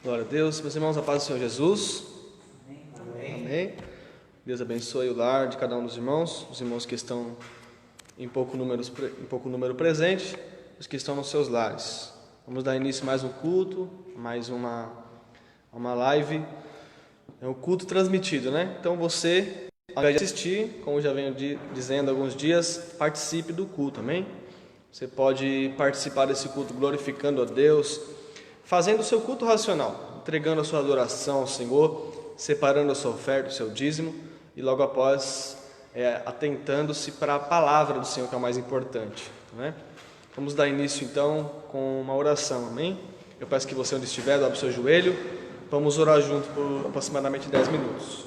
Glória a Deus. Meus irmãos, a paz do Senhor Jesus. Amém. Amém. Deus abençoe o lar de cada um dos irmãos, os irmãos que estão em pouco número presente, os que estão nos seus lares. Vamos dar início a mais um culto, mais uma live. É um culto transmitido, né? Então você, ao invés de assistir, como já venho dizendo há alguns dias, participe do culto, amém? Você pode participar desse culto glorificando a Deus, fazendo o seu culto racional, entregando a sua adoração ao Senhor, separando a sua oferta, o seu dízimo, e logo após atentando-se para a palavra do Senhor, que é o mais importante, né? Vamos dar início então com uma oração, amém? Eu peço que você, onde estiver, dobre o seu joelho, vamos orar junto por aproximadamente 10 minutos.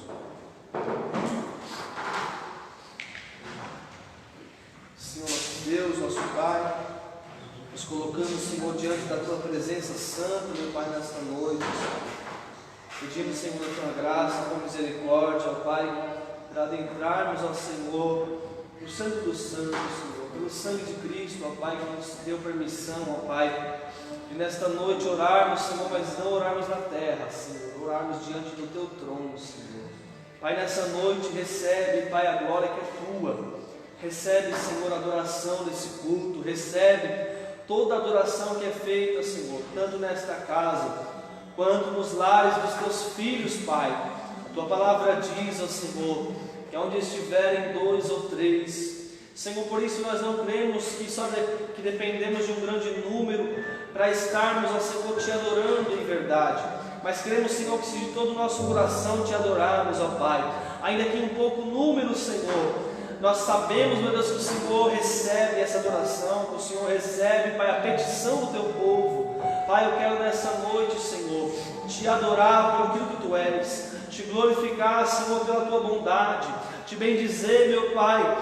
Senhor nosso Deus, nosso Pai, nos colocamos, Senhor, diante da Tua presença santa, meu Pai, nesta noite. Pedimos, Senhor, a Tua graça, a Tua misericórdia, ó Pai, para adentrarmos ao Senhor, no Santo dos Santos, Senhor, pelo sangue de Cristo, ó Pai, que nos deu permissão, ó Pai, de nesta noite orarmos, Senhor, mas não orarmos na terra, Senhor, orarmos diante do Teu trono, Senhor. Pai, nessa noite recebe, Pai, a glória que é Tua. Recebe, Senhor, a adoração desse culto, recebe toda a adoração que é feita, Senhor, tanto nesta casa, quanto nos lares dos Teus filhos, Pai. A Tua palavra diz, ó Senhor, que onde estiverem 2 ou 3, Senhor, por isso nós não cremos que dependemos de um grande número para estarmos, ó Senhor, Te adorando em verdade, mas cremos, Senhor, que se de todo o nosso coração Te adorarmos, ó Pai, ainda que em pouco número, Senhor, nós sabemos, meu Deus, que o Senhor recebe essa adoração, que o Senhor recebe, Pai, a petição do Teu povo. Pai, eu quero nessa noite, Senhor, Te adorar por aquilo que Tu és, Te glorificar, Senhor, pela Tua bondade, Te bendizer, meu Pai,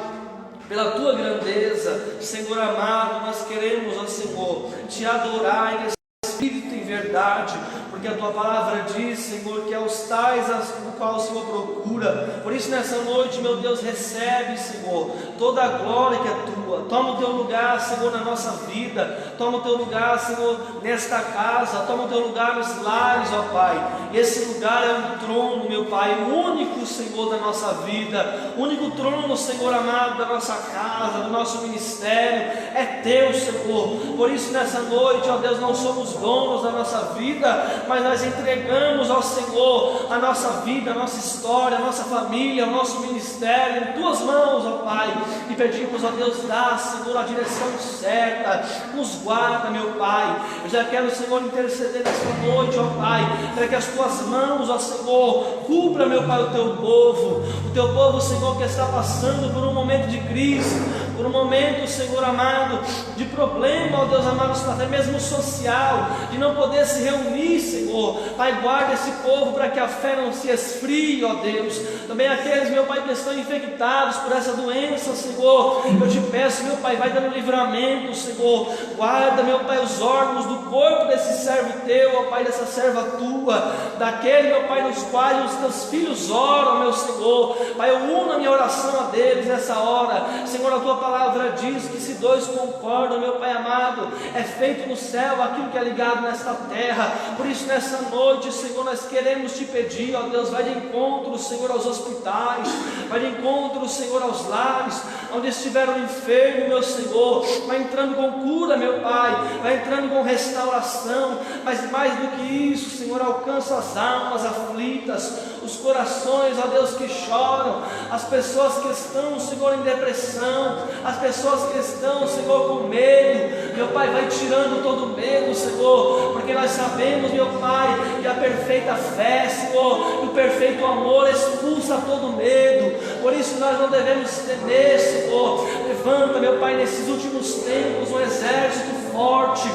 pela Tua grandeza. Senhor amado, nós queremos, ó Senhor, Te adorar em espírito e em verdade, porque a Tua palavra diz, Senhor, que é os tais o qual o Senhor procura. Por isso nessa noite, meu Deus, recebe, Senhor, toda a glória que é Tua. Toma o Teu lugar, Senhor, na nossa vida. Toma o Teu lugar, Senhor, nesta casa. Toma o Teu lugar nos lares, ó Pai. E esse lugar é um trono, meu Pai, o único, Senhor, da nossa vida, o único trono, Senhor amado, da nossa casa, do nosso ministério, é Teu, Senhor. Por isso nessa noite, ó Deus, não somos donos da nossa vida, mas nós entregamos ao Senhor a nossa vida, a nossa história, a nossa família, o nosso ministério em Tuas mãos, ó Pai, e pedimos, ó Deus, dá, Senhor, a direção certa, nos guarda, meu Pai. Eu já quero, Senhor, interceder nesta noite, ó Pai, para que as Tuas mãos, ó Senhor, cubra, meu Pai, o Teu povo, Senhor, que está passando por um momento de crise, por um momento, Senhor amado, de problema, ó Deus amado, até mesmo social, de não poder se reunir, Senhor. Pai, guarda esse povo para que a fé não se esfrie, ó Deus. Também aqueles, meu Pai, que estão infectados por essa doença, Senhor, eu Te peço, meu Pai, vai dando livramento, Senhor. Guarda, meu Pai, os órgãos do corpo desse servo Teu, ó Pai, dessa serva Tua, daquele, meu Pai, nos quais os Teus filhos oram, meu Senhor. Pai, eu uno a minha oração a deles nessa hora. Senhor, a Tua palavra diz que se 2 concordam, meu Pai amado, é feito no céu aquilo que é ligado nesta terra. Por isso nessa noite, Senhor, nós queremos Te pedir, ó Deus, vai de encontro, Senhor, aos hospitais, vai de encontro, Senhor, aos lares, onde estiver o enfermo, meu Senhor, vai entrando com cura, meu Pai, vai entrando com restauração, mas mais do que isso, Senhor, alcança as almas aflitas, os corações, ó Deus, que choram, as pessoas que estão, Senhor, em depressão, as pessoas que estão, Senhor, com medo, meu Pai, vai tirando todo medo, Senhor, porque nós sabemos, meu Pai, que a perfeita fé, Senhor, e o perfeito amor expulsa todo medo. Por isso nós não devemos temer, Senhor. Levanta, meu Pai, nesses últimos tempos um exército forte,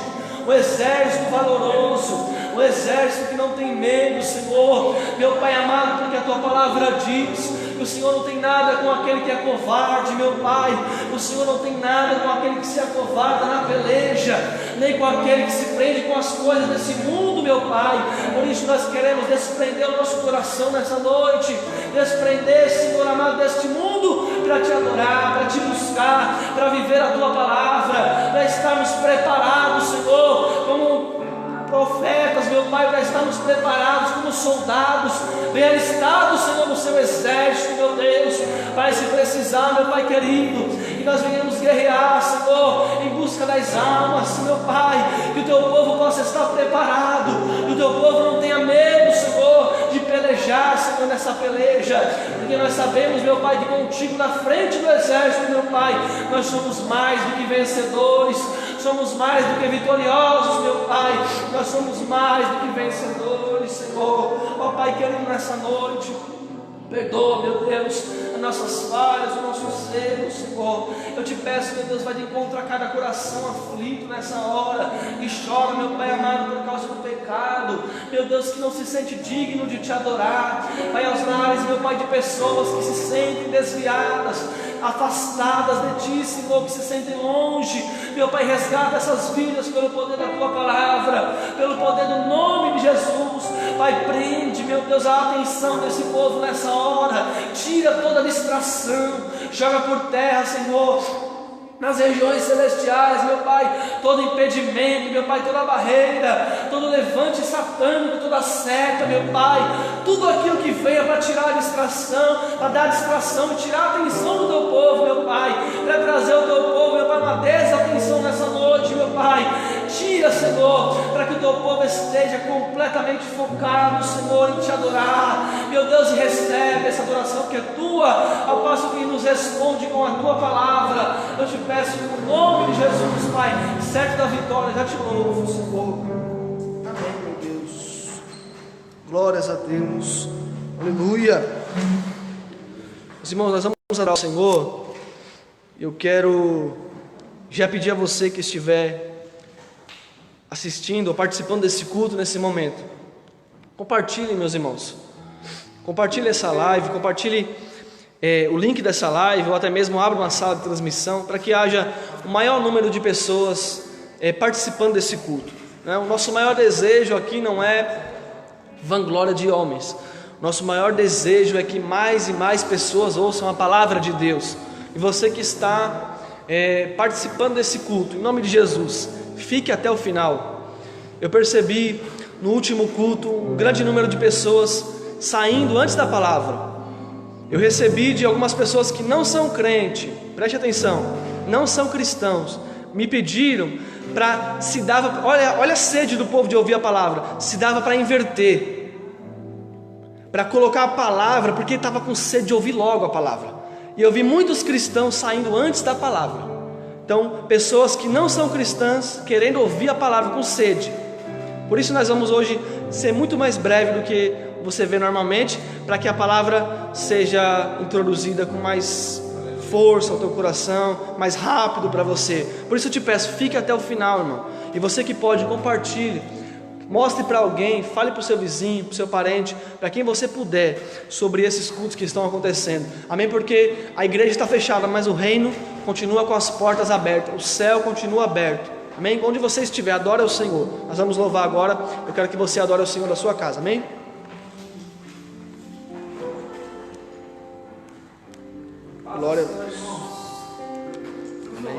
um exército valoroso, um exército que não tem medo, Senhor, meu Pai amado, porque a Tua palavra diz que o Senhor não tem nada com aquele que é covarde, meu Pai. O Senhor não tem nada com aquele que se acovarda na peleja, nem com aquele que se prende com as coisas desse mundo, meu Pai. Por isso nós queremos desprender o nosso coração nessa noite, desprender, Senhor amado, deste mundo, para Te adorar, para Te buscar, para viver a Tua palavra, para estarmos preparados, Senhor, como profetas, meu Pai, para estarmos preparados como soldados, bem alistados, Senhor, no seu exército, meu Deus, Pai, se precisar, meu Pai querido, que nós venhamos guerrear, Senhor, em busca das almas, meu Pai, que o teu povo possa estar preparado, que o teu povo não tenha medo, Senhor, de pelejar, Senhor, nessa peleja, porque nós sabemos, meu Pai, que contigo na frente do exército, meu Pai, nós somos mais do que vencedores, somos mais do que vitoriosos, meu Pai, nós somos mais do que vencedores, Senhor. Ó Pai querido, nessa noite, perdoa, meu Deus, as nossas falhas, os nossos erros, Senhor. Eu te peço, meu Deus, vai de encontro a cada coração aflito nessa hora, que chora, meu Pai amado, por causa do pecado, meu Deus, que não se sente digno de te adorar. Vai aos lares, meu Pai, de pessoas que se sentem desviadas, afastadas de Ti, Senhor, que se sentem longe, meu Pai, resgata essas vidas pelo poder da Tua palavra, pelo poder do nome de Jesus. Pai, prende, meu Deus, a atenção desse povo nessa hora, tira toda distração, joga por terra, Senhor, nas regiões celestiais, meu Pai, todo impedimento, meu Pai, toda barreira, todo levante satânico, toda seta, meu Pai, tudo aquilo que venha para tirar a distração, para dar distração e tirar a atenção do teu povo, meu Pai, para trazer o teu povo, meu Pai, uma desatenção nessa noite, meu Pai, tira, Senhor, para que o teu povo esteja completamente focado, Senhor, em te adorar, meu Deus, e recebe essa adoração que é tua, ao passo que nos responde com a tua palavra. Eu te peço no nome de Jesus, Pai, certo da vitória, já te louvo, Senhor. Amém, meu Deus. Glórias a Deus. Aleluia. Meus irmãos, nós vamos adorar ao Senhor. Eu quero já pedir a você que estiver assistindo ou participando desse culto nesse momento, compartilhe, meus irmãos, compartilhe essa live, compartilhe o link dessa live, ou até mesmo abra uma sala de transmissão, para que haja o maior número de pessoas participando desse culto, né? O nosso maior desejo aqui não é vanglória de homens, nosso maior desejo é que mais e mais pessoas ouçam a palavra de Deus. E você que está participando desse culto, em nome de Jesus, fique até o final. Eu percebi no último culto um grande número de pessoas saindo antes da palavra. Eu recebi de algumas pessoas que não são crentes, preste atenção, não são cristãos, me pediram para, se dava, olha a sede do povo de ouvir a palavra, se dava para inverter, para colocar a palavra, porque estava com sede de ouvir logo a palavra. E eu vi muitos cristãos saindo antes da palavra. Então, pessoas que não são cristãs querendo ouvir a palavra com sede. Por isso nós vamos hoje ser muito mais breve do que você vê normalmente, para que a palavra seja introduzida com mais força ao teu coração, mais rápido para você. Por isso eu te peço, fique até o final, irmão. E você que pode, compartilhe, mostre para alguém, fale para o seu vizinho, para o seu parente, para quem você puder, sobre esses cultos que estão acontecendo. Amém? Porque a igreja está fechada, mas o reino continua com as portas abertas, o céu continua aberto. Amém? Onde você estiver, adore ao Senhor. Nós vamos louvar agora. Eu quero que você adore ao Senhor da sua casa. Amém? Glória a Deus. Amém.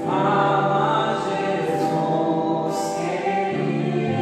Fala, Jesus querido.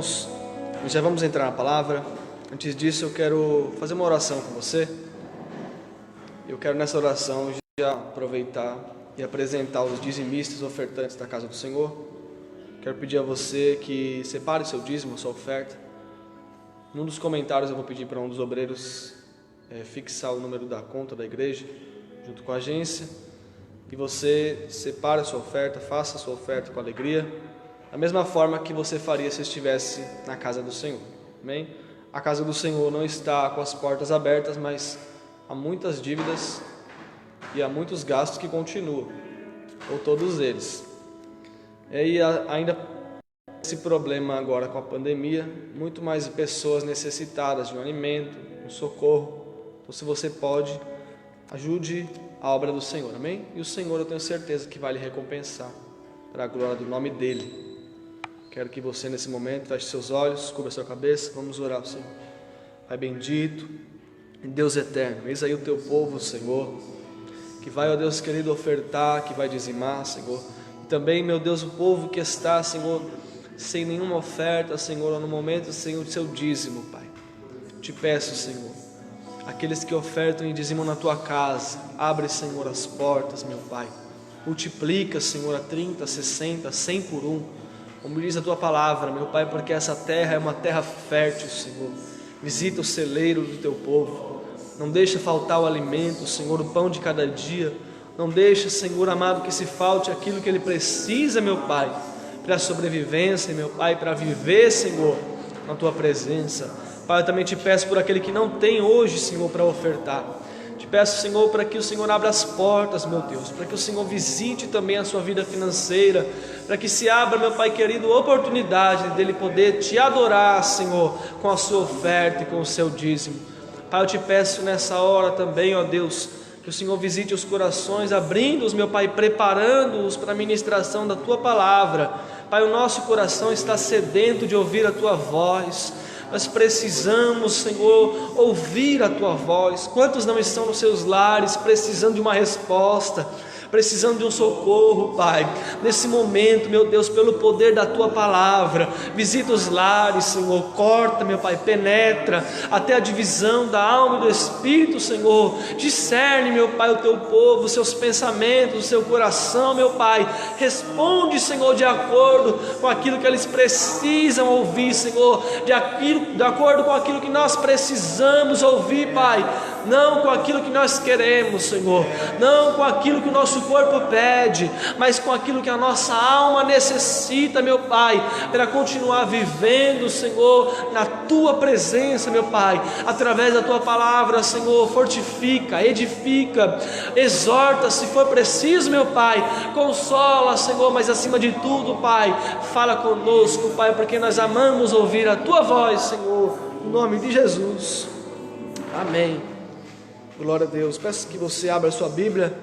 irmãos, nós já vamos entrar na palavra. Antes disso, eu quero fazer uma oração com você. Eu quero nessa oração já aproveitar e apresentar os dizimistas ofertantes da casa do Senhor. Quero pedir a você que separe o seu dízimo, a sua oferta. Num dos comentários eu vou pedir para um dos obreiros fixar o número da conta da igreja, junto com a agência. E você separe a sua oferta, faça a sua oferta com alegria, da mesma forma que você faria se estivesse na casa do Senhor. Amém? A casa do Senhor não está com as portas abertas, mas há muitas dívidas e há muitos gastos que continuam, ou todos eles. E aí, ainda esse problema agora com a pandemia, muito mais pessoas necessitadas de um alimento, um socorro. Então, se você pode, ajude a obra do Senhor, amém? E o Senhor, eu tenho certeza que vai lhe recompensar, para a glória do nome dEle. Quero que você nesse momento feche seus olhos, cubra sua cabeça, vamos orar ao Senhor. Pai bendito, Deus eterno, eis aí o teu povo, Senhor, que vai, ó Deus querido, ofertar, que vai dizimar, Senhor. E também, meu Deus, o povo que está, Senhor, sem nenhuma oferta, Senhor, no momento sem o seu dízimo, Pai. Te peço, Senhor, aqueles que ofertam e dizimam na tua casa, abre, Senhor, as portas, meu Pai. Multiplica, Senhor, a 30, 60, 100 por um. Como diz a tua palavra, meu Pai, porque essa terra é uma terra fértil, Senhor. Visita o celeiro do teu povo. Não deixa faltar o alimento, Senhor, o pão de cada dia. Não deixa, Senhor amado, que se falte aquilo que ele precisa, meu Pai, para a sobrevivência, meu Pai, para viver, Senhor, na tua presença. Pai, eu também te peço por aquele que não tem hoje, Senhor, para ofertar. Te peço, Senhor, para que o Senhor abra as portas, meu Deus, para que o Senhor visite também a sua vida financeira, para que se abra, meu Pai querido, a oportunidade dele poder te adorar, Senhor, com a sua oferta e com o seu dízimo. Pai, eu te peço nessa hora também, ó Deus, que o Senhor visite os corações, abrindo-os, meu Pai, preparando-os para a ministração da tua palavra. Pai, o nosso coração está sedento de ouvir a tua voz. Nós precisamos, Senhor, ouvir a tua voz. Quantos não estão nos seus lares precisando de uma resposta, precisando de um socorro, Pai? Nesse momento, meu Deus, pelo poder da tua palavra, visita os lares, Senhor, corta, meu Pai, penetra até a divisão da alma e do espírito, Senhor. Discerne, meu Pai, o teu povo, os seus pensamentos, o seu coração, meu Pai. Responde, Senhor, de acordo com aquilo que eles precisam ouvir, Senhor, de acordo com aquilo que nós precisamos ouvir, Pai. Não com aquilo que nós queremos, Senhor, não com aquilo que o nosso corpo pede, mas com aquilo que a nossa alma necessita, meu Pai, para continuar vivendo, Senhor, na tua presença, meu Pai, através da tua palavra, Senhor. Fortifica, edifica, exorta se for preciso, meu Pai, consola, Senhor, mas acima de tudo, Pai, fala conosco, Pai, porque nós amamos ouvir a tua voz, Senhor, em nome de Jesus, amém. Glória a Deus. Peço que você abra a sua Bíblia.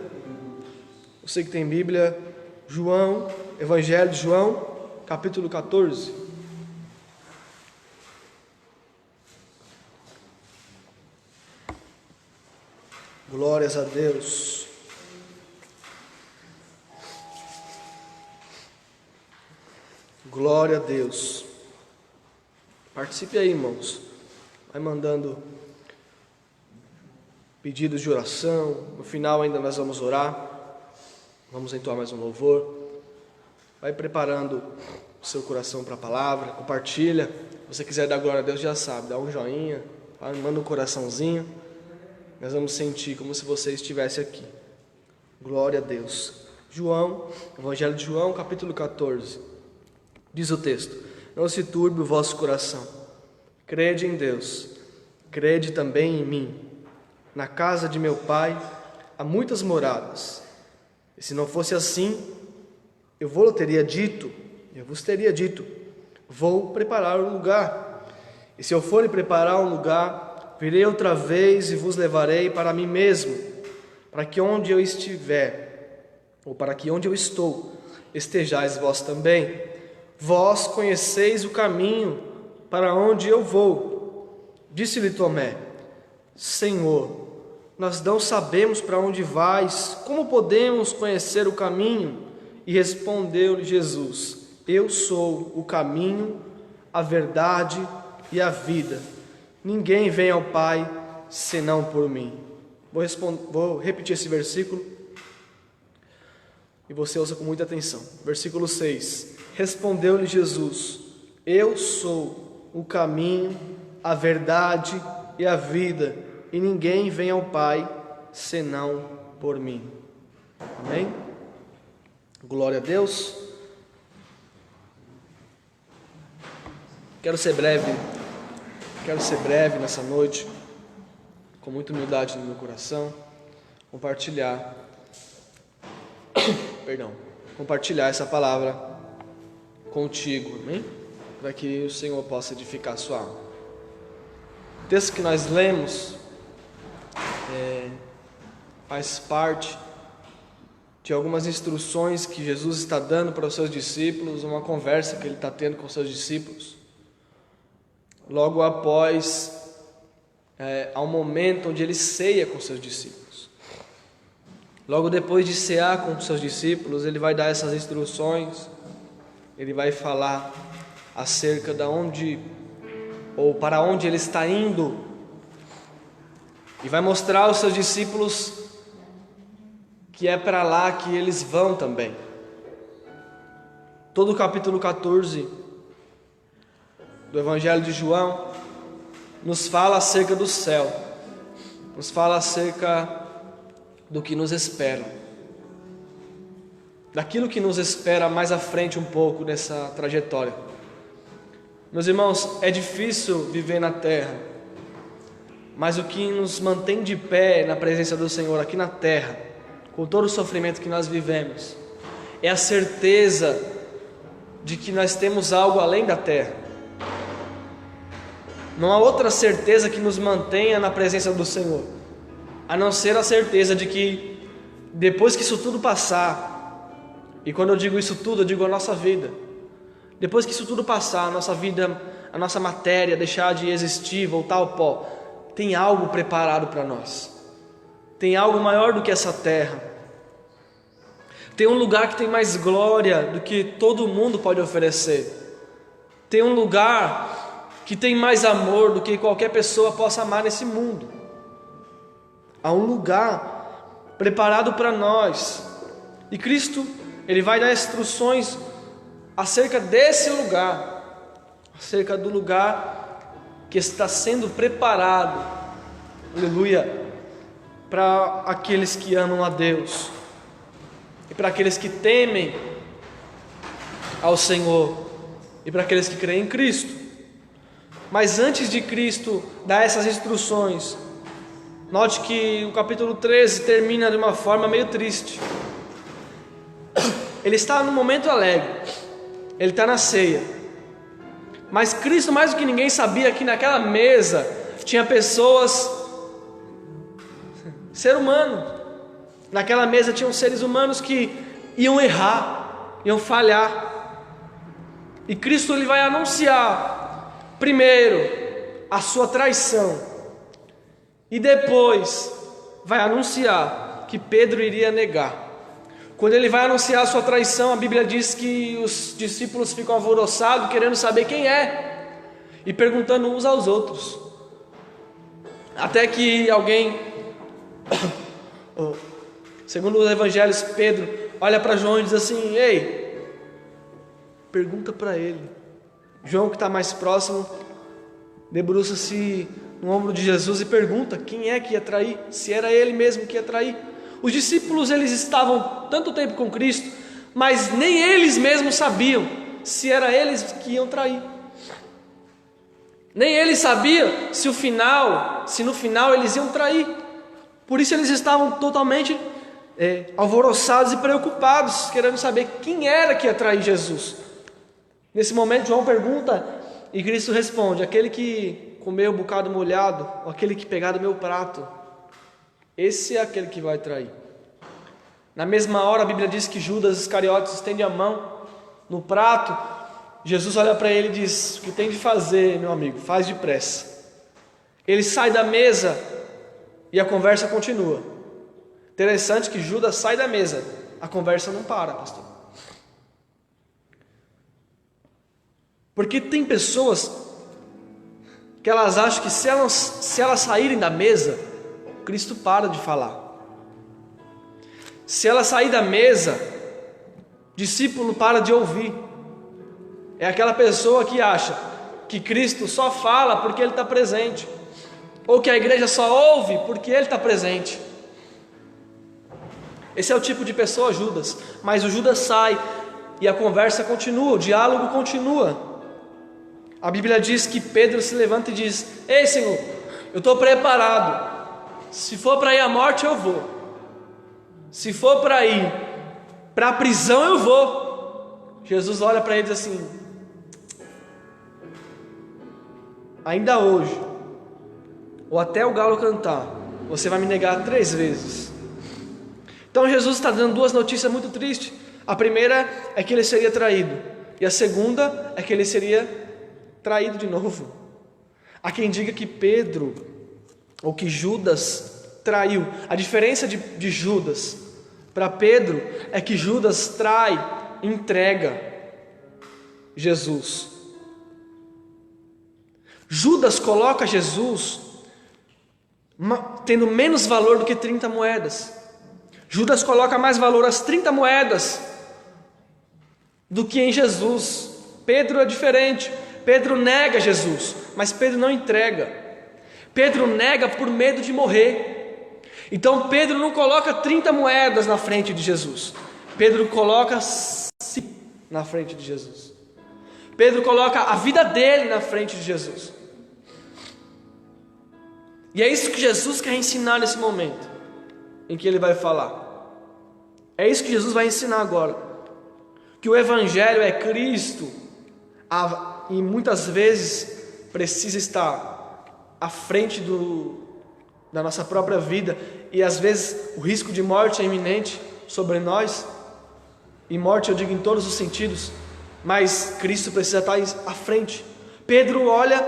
Você que tem Bíblia, João, Evangelho de João, capítulo 14. Glórias a Deus. Glória a Deus. Participe aí, irmãos. Vai mandando pedidos de oração. No final ainda nós vamos orar. Vamos entoar mais um louvor. Vai preparando o seu coração para a palavra. Compartilha. Se você quiser dar glória a Deus, já sabe. Dá um joinha. Manda um coraçãozinho. Nós vamos sentir como se você estivesse aqui. Glória a Deus. João, Evangelho de João, capítulo 14. Diz o texto: não se turbe o vosso coração. Crede em Deus. Crede também em mim. Na casa de meu Pai há muitas moradas. E se não fosse assim, eu vos teria dito, vou preparar um lugar. E se eu for preparar um lugar, virei outra vez e vos levarei para mim mesmo, para que onde eu estiver, ou para que onde eu estou, estejais vós também. Vós conheceis o caminho para onde eu vou. Disse-lhe Tomé: Senhor, nós não sabemos para onde vais, como podemos conhecer o caminho? E respondeu-lhe Jesus: Eu sou o caminho, a verdade e a vida. Ninguém vem ao Pai senão por mim. Vou repetir esse versículo e você ouça com muita atenção. Versículo 6. Respondeu-lhe Jesus: eu sou o caminho, a verdade e a vida, e ninguém vem ao Pai senão por mim. Amém? Glória a Deus. Quero ser breve nessa noite, com muita humildade no meu coração, compartilhar essa palavra contigo, amém? Para que o Senhor possa edificar a sua alma. O texto que nós lemos faz parte de algumas instruções que Jesus está dando para os seus discípulos, uma conversa que ele está tendo com os seus discípulos, logo após ao momento onde ele ceia com os seus discípulos. Logo depois de cear com os seus discípulos, ele vai dar essas instruções, ele vai falar acerca de onde ou para onde ele está indo, e vai mostrar aos seus discípulos que é para lá que eles vão também. Todo o capítulo 14 do Evangelho de João nos fala acerca do céu, nos fala acerca do que nos espera, daquilo que nos espera mais à frente um pouco nessa trajetória. Meus irmãos, é difícil viver na terra, mas o que nos mantém de pé na presença do Senhor aqui na terra, com todo o sofrimento que nós vivemos, é a certeza de que nós temos algo além da terra. Não há outra certeza que nos mantenha na presença do Senhor, a não ser a certeza de que depois que isso tudo passar, e quando eu digo isso tudo, eu digo a nossa vida, depois que isso tudo passar, a nossa vida, a nossa matéria deixar de existir, voltar ao pó, tem algo preparado para nós. Tem algo maior do que essa terra. Tem um lugar que tem mais glória do que todo mundo pode oferecer. Tem um lugar que tem mais amor do que qualquer pessoa possa amar nesse mundo. Há um lugar preparado para nós. E Cristo, Ele vai dar instruções acerca desse lugar, acerca do lugar que está sendo preparado, aleluia, para aqueles que amam a Deus e para aqueles que temem ao Senhor e para aqueles que creem em Cristo. Mas antes de Cristo dar essas instruções, note que o capítulo 13 termina de uma forma meio triste. Ele está num momento alegre, ele está na ceia, mas Cristo mais do que ninguém sabia que naquela mesa tinha pessoas, ser humano, naquela mesa tinham seres humanos que iam errar, iam falhar, e Cristo ele vai anunciar primeiro a sua traição, e depois vai anunciar que Pedro iria negar. Quando ele vai anunciar a sua traição, a Bíblia diz que os discípulos ficam alvoroçados, querendo saber quem é, e perguntando uns aos outros, até que alguém, segundo os evangelhos, Pedro olha para João e diz assim: ei, pergunta para ele. João, que está mais próximo, debruça-se no ombro de Jesus e pergunta quem é que ia trair, se era ele mesmo que ia trair. Os discípulos, eles estavam tanto tempo com Cristo, mas nem eles mesmos sabiam se era eles que iam trair. Nem eles sabiam se no final eles iam trair. Por isso eles estavam totalmente alvoroçados e preocupados, querendo saber quem era que ia trair Jesus. Nesse momento João pergunta e Cristo responde: aquele que comer o bocado molhado, ou aquele que pegar do meu prato, esse é aquele que vai trair. Na mesma hora a Bíblia diz que Judas Iscariotes estende a mão no prato. Jesus olha para ele e diz: o que tem de fazer, meu amigo, faz depressa. Ele sai da mesa e a conversa continua. Interessante que Judas sai da mesa, a conversa não para, pastor. Porque tem pessoas que elas acham que se elas saírem da mesa, Cristo para de falar. Se ela sair da mesa, discípulo para de ouvir. É aquela pessoa que acha que Cristo só fala porque Ele está presente, ou que a igreja só ouve porque Ele está presente. Esse é o tipo de pessoa, Judas. Mas o Judas sai e a conversa continua, o diálogo continua. A Bíblia diz que Pedro se levanta e diz: ei, Senhor, eu estou preparado. Se for para ir à morte, eu vou. Se for para ir para a prisão, eu vou. Jesus olha para ele e diz assim: ainda hoje, ou até o galo cantar, você vai me negar 3 vezes. Então Jesus está dando 2 notícias muito tristes. A primeira é que ele seria traído, e a segunda é que ele seria traído de novo. Há quem diga que Pedro, ou que Judas traiu. A diferença de Judas para Pedro é que Judas trai, entrega Jesus. Judas coloca Jesus tendo menos valor do que 30 moedas. Judas coloca mais valor às 30 moedas do que em Jesus. Pedro é diferente. Pedro nega Jesus, mas Pedro não entrega. Pedro nega por medo de morrer. Então Pedro não coloca 30 moedas na frente de Jesus. Pedro coloca si na frente de Jesus. Pedro coloca a vida dele na frente de Jesus. E é isso que Jesus quer ensinar nesse momento em que ele vai falar. É isso que Jesus vai ensinar agora. Que o Evangelho é Cristo, e muitas vezes precisa estar à frente da nossa própria vida, e às vezes o risco de morte é iminente sobre nós, e morte eu digo em todos os sentidos, mas Cristo precisa estar à frente. Pedro olha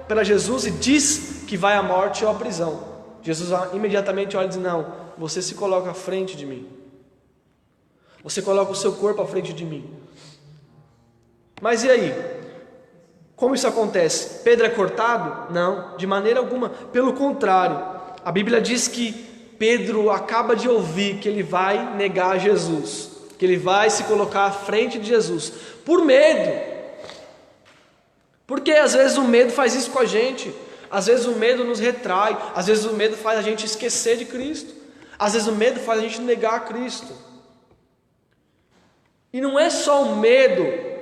para Jesus e diz que vai à morte ou à prisão. Jesus imediatamente olha e diz: não, você se coloca à frente de mim, você coloca o seu corpo à frente de mim. Mas e aí? Como isso acontece? Pedro é cortado? Não, de maneira alguma. Pelo contrário, a Bíblia diz que Pedro acaba de ouvir que ele vai negar Jesus, que ele vai se colocar à frente de Jesus, por medo. Porque às vezes o medo faz isso com a gente. Às vezes o medo nos retrai. Às vezes o medo faz a gente esquecer de Cristo. Às vezes o medo faz a gente negar Cristo. E não é só o medo.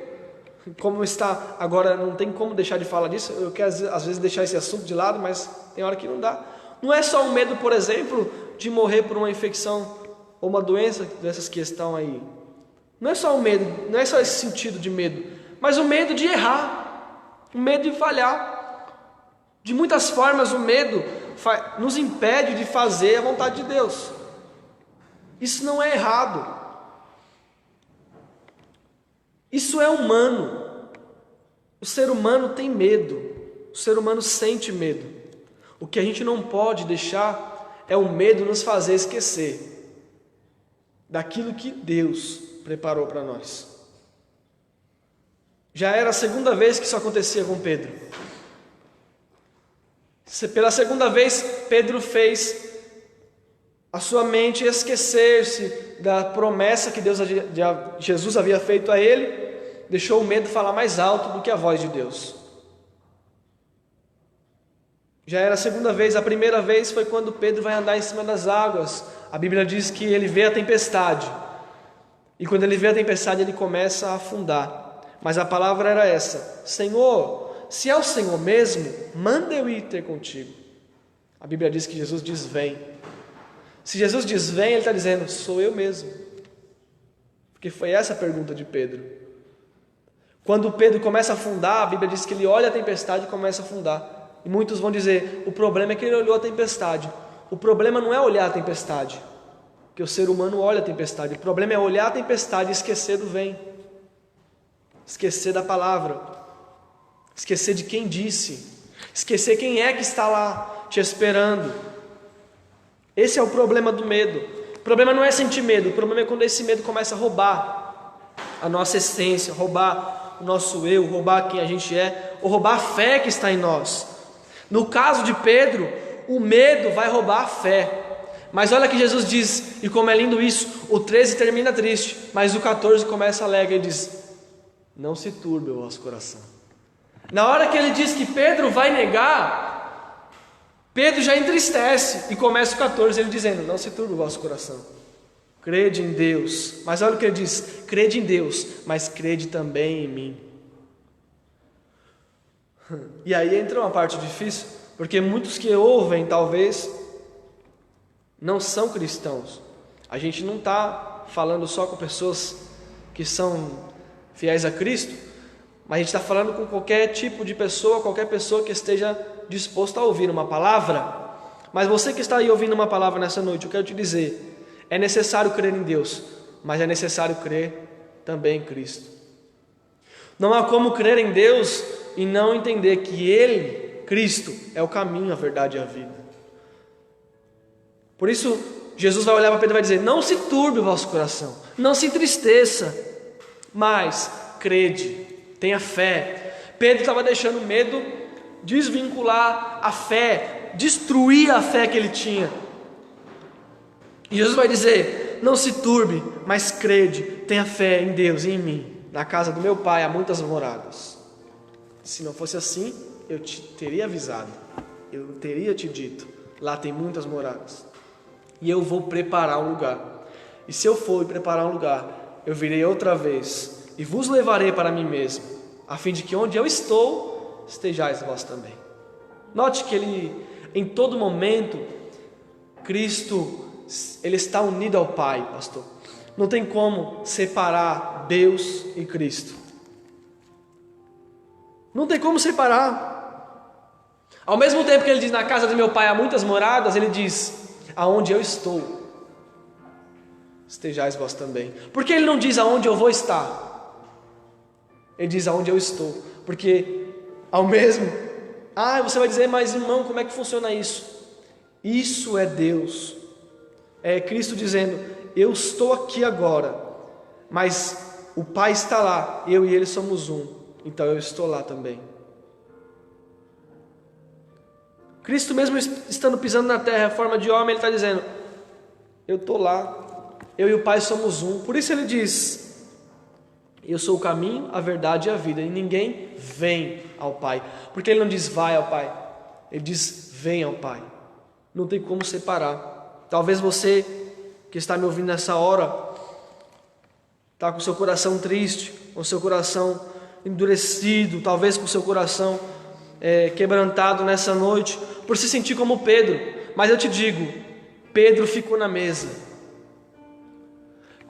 Como está agora, não tem como deixar de falar disso. Eu quero às vezes deixar esse assunto de lado, mas tem hora que não dá. Não é só o medo, por exemplo, de morrer por uma infecção ou uma doença dessas que estão aí. Não é só o medo, não é só esse sentido de medo, mas o medo de errar, o medo de falhar. De muitas formas o medo nos impede de fazer a vontade de Deus. Isso não é errado. Isso é humano. O ser humano tem medo. O ser humano sente medo. O que a gente não pode deixar é o medo nos fazer esquecer daquilo que Deus preparou para nós. Já era a segunda vez que isso acontecia com Pedro. Pela segunda vez, Pedro fez a sua mente esquecer-se da promessa que Jesus havia feito a ele, deixou o medo falar mais alto do que a voz de Deus. Já era a segunda vez. A primeira vez foi quando Pedro vai andar em cima das águas. A Bíblia diz que ele vê a tempestade, e quando ele vê a tempestade ele começa a afundar. Mas a palavra era essa: Senhor, se é o Senhor mesmo, manda eu ir ter contigo. A Bíblia diz que Jesus diz: vem. Se Jesus diz vem, ele está dizendo: sou eu mesmo. Porque foi essa a pergunta de Pedro. Quando Pedro começa a afundar, a Bíblia diz que ele olha a tempestade e começa a afundar. E muitos vão dizer: o problema é que ele olhou a tempestade. O problema não é olhar a tempestade, porque o ser humano olha a tempestade. O problema é olhar a tempestade e esquecer do vem, esquecer da palavra, esquecer de quem disse, esquecer quem é que está lá te esperando. Esse é o problema do medo. O problema não é sentir medo, o problema é quando esse medo começa a roubar a nossa essência, roubar o nosso eu, roubar quem a gente é, ou roubar a fé que está em nós. No caso de Pedro, o medo vai roubar a fé. Mas olha que Jesus diz, e como é lindo isso, o 13 termina triste, mas o 14 começa alegre, ele diz: não se turbe o vosso coração. Na hora que ele diz que Pedro vai negar, Pedro já entristece, e começa o 14, ele dizendo: não se turbe o vosso coração, crede em Deus. Mas olha o que ele diz: crede em Deus, mas crede também em mim. E aí entra uma parte difícil, porque muitos que ouvem talvez não são cristãos. A gente não está falando só com pessoas que são fiéis a Cristo, mas a gente está falando com qualquer tipo de pessoa, qualquer pessoa que esteja disposta a ouvir uma palavra. Mas você que está aí ouvindo uma palavra nessa noite, eu quero te dizer: é necessário crer em Deus, mas é necessário crer também em Cristo. Não há como crer em Deus e não entender que Ele, Cristo, é o caminho, a verdade e a vida. Por isso, Jesus vai olhar para Pedro e vai dizer: não se turbe o vosso coração, não se entristeça, mas crede, tenha fé. Pedro estava deixando o medo desvincular a fé, destruir a fé que ele tinha. E Jesus vai dizer: não se turbe, mas crede, tenha fé em Deus e em mim. Na casa do meu Pai há muitas moradas. Se não fosse assim, eu te teria avisado, eu teria te dito: lá tem muitas moradas. E eu vou preparar um lugar. E se eu for preparar um lugar, eu virei outra vez e vos levarei para mim mesmo, a fim de que onde eu estou, estejais vós também. Note que ele, em todo momento, Cristo, ele está unido ao Pai, pastor. Não tem como separar Deus e Cristo. Não tem como separar. Ao mesmo tempo que ele diz: na casa do meu Pai há muitas moradas, ele diz: aonde eu estou, estejais vós também. Por que ele não diz aonde eu vou estar? Ele diz aonde eu estou, porque ao mesmo... você vai dizer: mas irmão, como é que funciona isso? Isso é Deus, é Cristo dizendo: eu estou aqui agora, mas o Pai está lá, eu e Ele somos um, então eu estou lá também. Cristo, mesmo estando pisando na terra, a forma de homem, Ele está dizendo: eu estou lá, eu e o Pai somos um. Por isso Ele diz: eu sou o caminho, a verdade e a vida, e ninguém vem ao Pai. Porque Ele não diz vai ao Pai, Ele diz vem ao Pai. Não tem como separar. Talvez você que está me ouvindo nessa hora está com o seu coração triste, com o seu coração endurecido, talvez com o seu coração quebrantado nessa noite, por se sentir como Pedro. Mas eu te digo, Pedro ficou na mesa.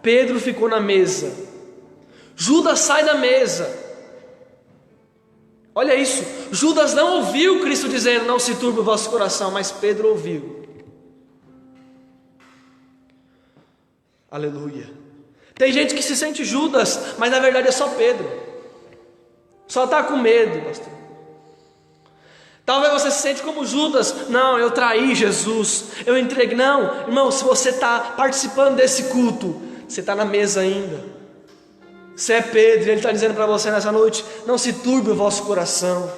Pedro ficou na mesa. Judas sai da mesa. Olha isso, Judas não ouviu Cristo dizendo: não se turbe o vosso coração, mas Pedro ouviu. Aleluia. Tem gente que se sente Judas, mas na verdade é só Pedro. Só está com medo, pastor. Talvez você se sente como Judas: não, eu traí Jesus, eu entreguei. Não, irmão, se você está participando desse culto, você está na mesa ainda. Você é Pedro, ele está dizendo para você nessa noite: não se turbe o vosso coração,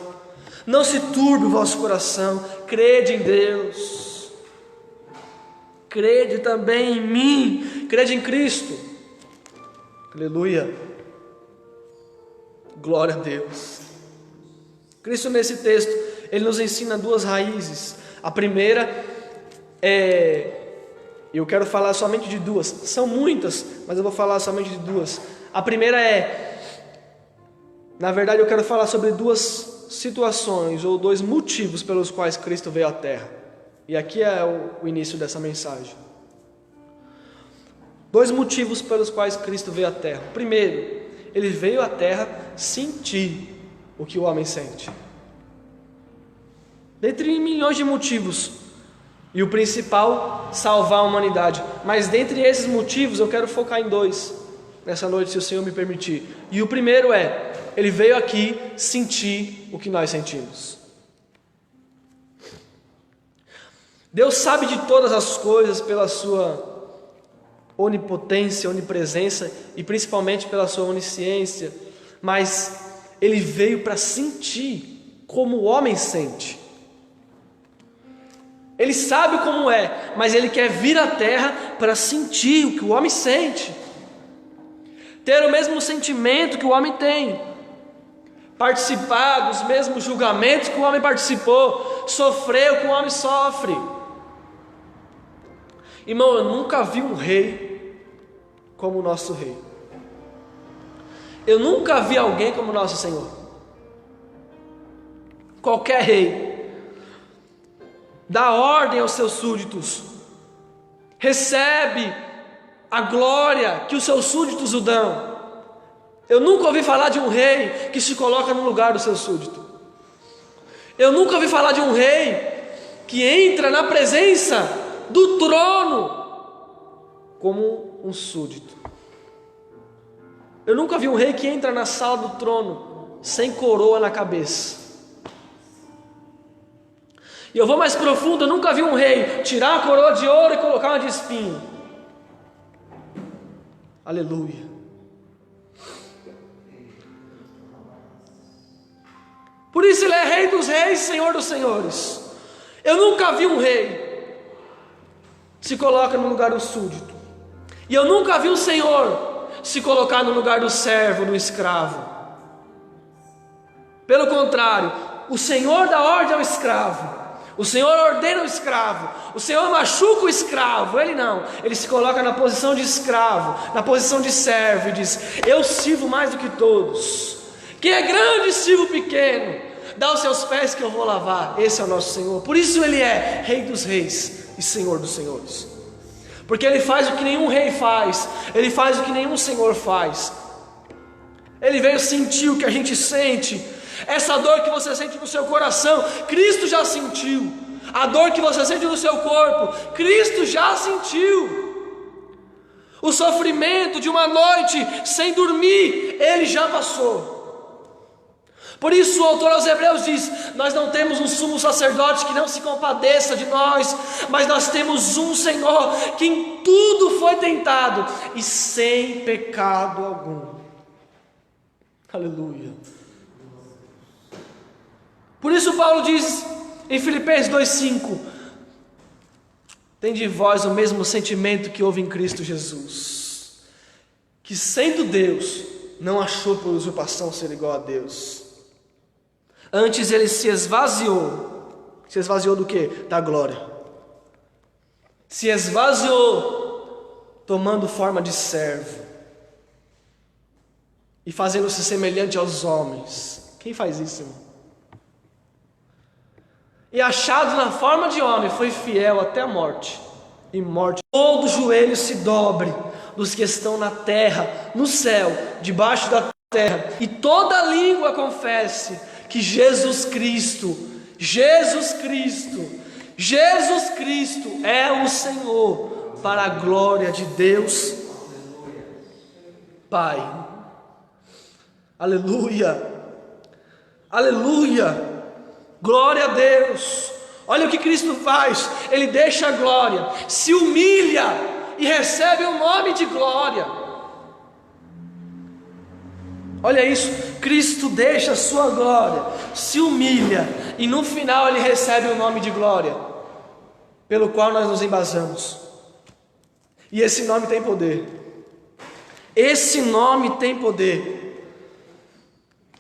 não se turbe o vosso coração, crede em Deus, crede também em mim, crede em Cristo. Aleluia, glória a Deus. Cristo, nesse texto, ele nos ensina duas raízes. A primeira eu quero falar somente de duas, são muitas, mas eu vou falar somente de duas. A primeira na verdade eu quero falar sobre duas situações ou dois motivos pelos quais Cristo veio à Terra. E aqui é o início dessa mensagem. Dois motivos pelos quais Cristo veio à Terra. Primeiro, Ele veio à Terra sentir o que o homem sente. Dentre milhões de motivos, e o principal, salvar a humanidade. Mas dentre esses motivos eu quero focar em dois nessa noite, se o Senhor me permitir. E o primeiro Ele veio aqui sentir o que nós sentimos. Deus sabe de todas as coisas pela sua onipotência, onipresença e principalmente pela sua onisciência, mas ele veio para sentir como o homem sente. Ele sabe como é, mas ele quer vir à terra para sentir o que o homem sente, ter o mesmo sentimento que o homem tem, participar dos mesmos julgamentos que o homem participou, sofrer o que o homem sofre. Irmão, eu nunca vi um rei como o nosso rei. Eu nunca vi alguém como o nosso Senhor. Qualquer rei dá ordem aos seus súditos, recebe a glória que os seus súditos o dão. Eu nunca ouvi falar de um rei que se coloca no lugar do seu súdito. Eu nunca ouvi falar de um rei que entra na presença do trono como um súdito. Eu nunca vi um rei que entra na sala do trono sem coroa na cabeça. E eu vou mais profundo, eu nunca vi um rei tirar a coroa de ouro e colocar uma de espinho. Aleluia. Por isso ele é rei dos reis, senhor dos senhores. Eu nunca vi um rei se coloca no lugar do súdito. E eu nunca vi um senhor se colocar no lugar do servo, do escravo. Pelo contrário, o senhor dá ordem ao escravo. O Senhor ordena o escravo, o Senhor machuca o escravo. Ele não, ele se coloca na posição de escravo, na posição de servo e diz: eu sirvo mais do que todos. Quem é grande sirva o pequeno, dá os seus pés que eu vou lavar. Esse é o nosso Senhor. Por isso ele é Rei dos reis e Senhor dos senhores, porque ele faz o que nenhum rei faz, ele faz o que nenhum senhor faz. Ele veio sentir o que a gente sente. Essa dor que você sente no seu coração, Cristo já sentiu. A dor que você sente no seu corpo, Cristo já sentiu. O sofrimento de uma noite sem dormir, Ele já passou. Por isso o autor aos Hebreus diz: nós não temos um sumo sacerdote que não se compadeça de nós, mas nós temos um Senhor que em tudo foi tentado e sem pecado algum. Aleluia. Por isso Paulo diz em Filipenses 2,5: tende em vós o mesmo sentimento que houve em Cristo Jesus, que sendo Deus, não achou por usurpação ser igual a Deus. Antes ele se esvaziou. Se esvaziou do quê? Da glória. Se esvaziou, tomando forma de servo e fazendo-se semelhante aos homens. Quem faz isso, irmão? E achado na forma de homem, foi fiel até a morte. E morte, todo joelho se dobre, dos que estão na terra, no céu, debaixo da terra, e toda língua confesse que Jesus Cristo é o Senhor, para a glória de Deus Pai. Aleluia, aleluia. Glória a Deus. Olha o que Cristo faz. Ele deixa a glória, se humilha e recebe o nome de glória. Olha isso, Cristo deixa a sua glória, se humilha e no final ele recebe o nome de glória, pelo qual nós nos embasamos. E esse nome tem poder. Esse nome tem poder.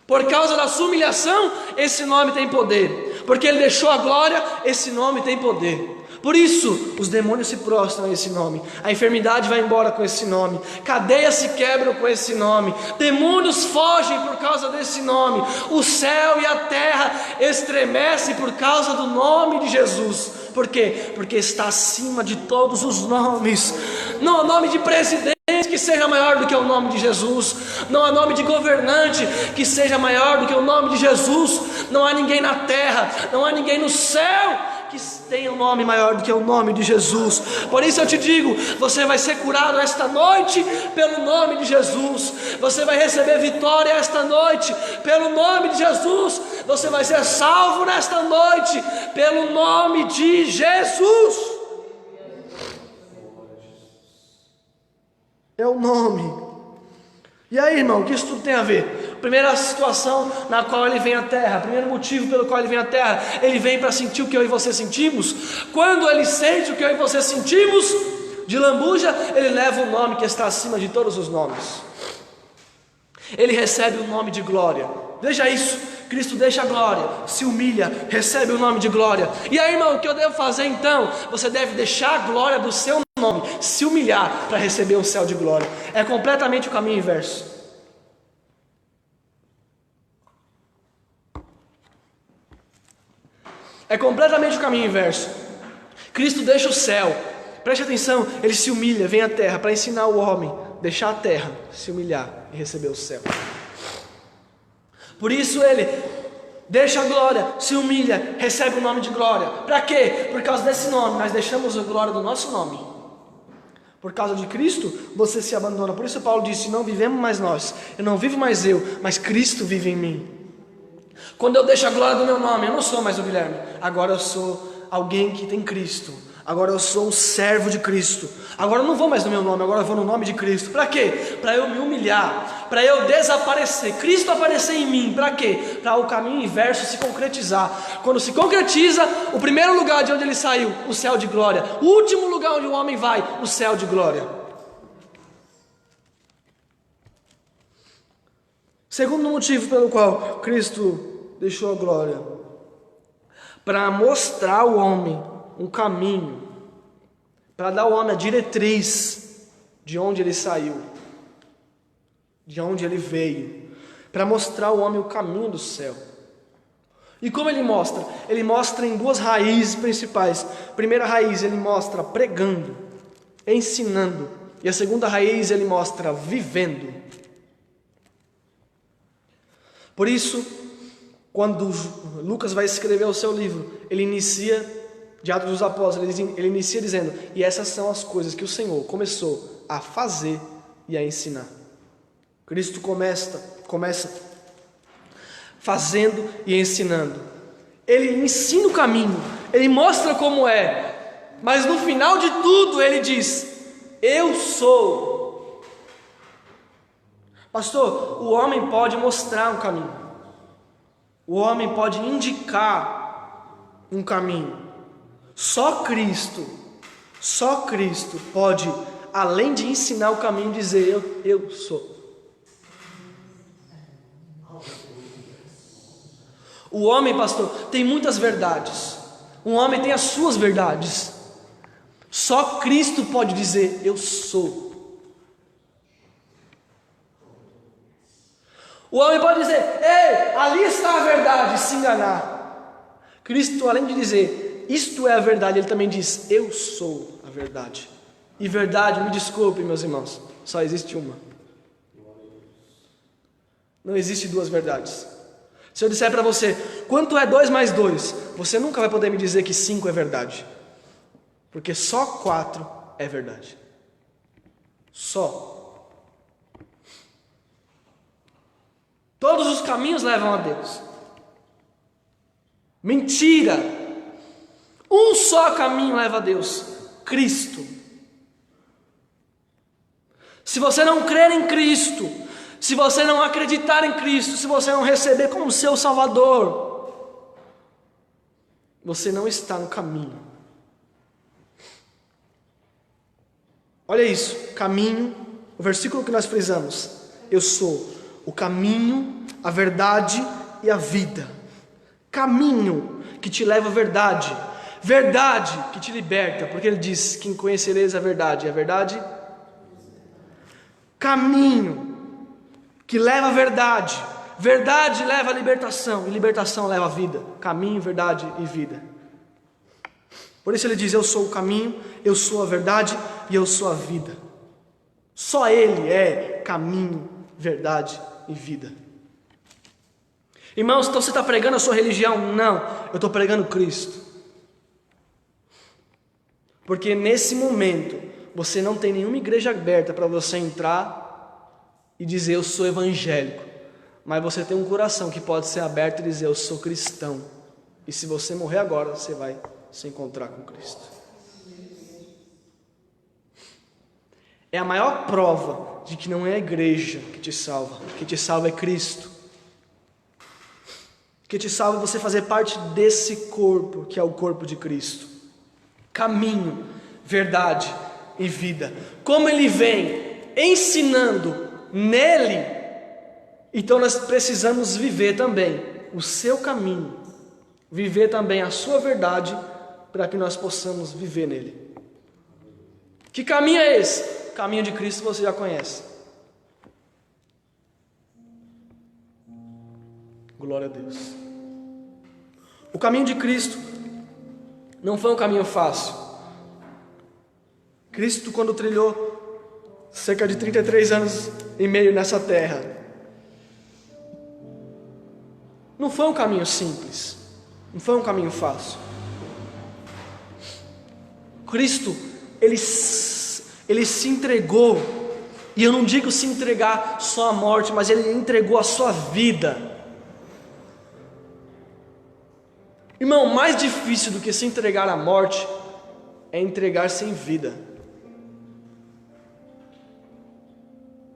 Por causa da sua humilhação, esse nome tem poder. Porque ele deixou a glória, esse nome tem poder. Por isso, os demônios se prostram a esse nome. A enfermidade vai embora com esse nome. Cadeias se quebram com esse nome. Demônios fogem por causa desse nome. O céu e a terra estremecem por causa do nome de Jesus. Por quê? Porque está acima de todos os nomes. Não há nome de presidente que seja maior do que o nome de Jesus. Não há nome de governante que seja maior do que o nome de Jesus. Não há ninguém na terra, não há ninguém no céu que tenha um nome maior do que o nome de Jesus. Por isso eu te digo, você vai ser curado esta noite pelo nome de Jesus. Você vai receber vitória esta noite pelo nome de Jesus. Você vai ser salvo nesta noite pelo nome de Jesus. É o nome. E aí, irmão, o que isso tudo tem a ver? Primeira situação na qual ele vem à terra, primeiro motivo pelo qual ele vem à terra, ele vem para sentir o que eu e você sentimos. Quando ele sente o que eu e você sentimos, de lambuja, ele leva o nome que está acima de todos os nomes. Ele recebe o nome de glória. Veja isso, Cristo deixa a glória, se humilha, recebe o nome de glória. E aí, irmão, o que eu devo fazer então? Você deve deixar a glória do seu nome, se humilhar para receber um céu de glória. É completamente o caminho inverso. É completamente o caminho inverso. Cristo deixa o céu, preste atenção, ele se humilha, vem à terra para ensinar o homem, deixar a terra, se humilhar e receber o céu. Por isso ele deixa a glória, se humilha, recebe o nome de glória. Para quê? Por causa desse nome, nós deixamos a glória do nosso nome. Por causa de Cristo, você se abandona. Por isso Paulo disse, não vivemos mais nós, eu não vivo mais eu, mas Cristo vive em mim. Quando eu deixo a glória do meu nome, eu não sou mais o Guilherme, agora eu sou alguém que tem Cristo. Agora eu sou um servo de Cristo. Agora eu não vou mais no meu nome, agora eu vou no nome de Cristo. Para quê? Para eu me humilhar, para eu desaparecer, Cristo aparecer em mim. Para quê? Para o caminho inverso se concretizar. Quando se concretiza, o primeiro lugar de onde ele saiu, o céu de glória. O último lugar onde o homem vai, o céu de glória. Segundo motivo pelo qual Cristo deixou a glória, para mostrar ao homem um caminho, para dar ao homem a diretriz de onde ele saiu, de onde ele veio, para mostrar ao homem o caminho do céu. E como ele mostra? Ele mostra em duas raízes principais. A primeira raiz ele mostra pregando, ensinando, e a segunda raiz ele mostra vivendo. Por isso, quando Lucas vai escrever o seu livro, ele inicia de Atos dos Apóstolos, ele inicia dizendo, e essas são as coisas que o Senhor começou a fazer e a ensinar. Cristo começa fazendo e ensinando. Ele ensina o caminho, ele mostra como é, mas no final de tudo ele diz, eu sou. Pastor, o homem pode mostrar um caminho, o homem pode indicar um caminho. Só Cristo pode, além de ensinar o caminho, dizer eu sou. O homem, pastor, tem muitas verdades. Um homem tem as suas verdades. Só Cristo pode dizer eu sou. O homem pode dizer, ei, ali está a verdade, se enganar. Cristo, além de dizer isto é a verdade, ele também diz, eu sou a verdade. E verdade, me desculpe meus irmãos, só existe uma. Não existe duas verdades. Se eu disser para você, quanto é 2 mais 2? Você nunca vai poder me dizer que 5 é verdade. Porque só 4 é verdade. Só. Todos os caminhos levam a Deus. Mentira! Um só caminho leva a Deus, Cristo. Se você não crer em Cristo, se você não acreditar em Cristo, se você não receber como seu Salvador, você não está no caminho. Olha isso, caminho, o versículo que nós frisamos, eu sou o caminho, a verdade e a vida. Caminho que te leva à verdade. Verdade que te liberta, porque ele diz, quem conhecereis a verdade, caminho que leva à verdade, verdade leva à libertação, e libertação leva à vida, caminho, verdade e vida. Por isso ele diz, eu sou o caminho, eu sou a verdade e eu sou a vida. Só ele é caminho, verdade e vida. Irmãos, então você está pregando a sua religião? Não, eu estou pregando Cristo. Porque nesse momento, você não tem nenhuma igreja aberta para você entrar e dizer eu sou evangélico. Mas você tem um coração que pode ser aberto e dizer eu sou cristão. E se você morrer agora, você vai se encontrar com Cristo. É a maior prova de que não é a igreja que te salva é Cristo. que te salva é você fazer parte desse corpo, que é o corpo de Cristo. Caminho, verdade e vida. Como Ele vem ensinando nele, então nós precisamos viver também o seu caminho, viver também a sua verdade, para que nós possamos viver nele. Que caminho é esse? O caminho de Cristo você já conhece. Glória a Deus. O caminho de Cristo não foi um caminho fácil. Cristo, quando trilhou cerca de 33 anos e meio nessa terra, não foi um caminho simples, não foi um caminho fácil. Cristo, ele se entregou, e eu não digo se entregar só à morte, mas ele entregou a sua vida. Irmão, mais difícil do que se entregar à morte é entregar-se em vida.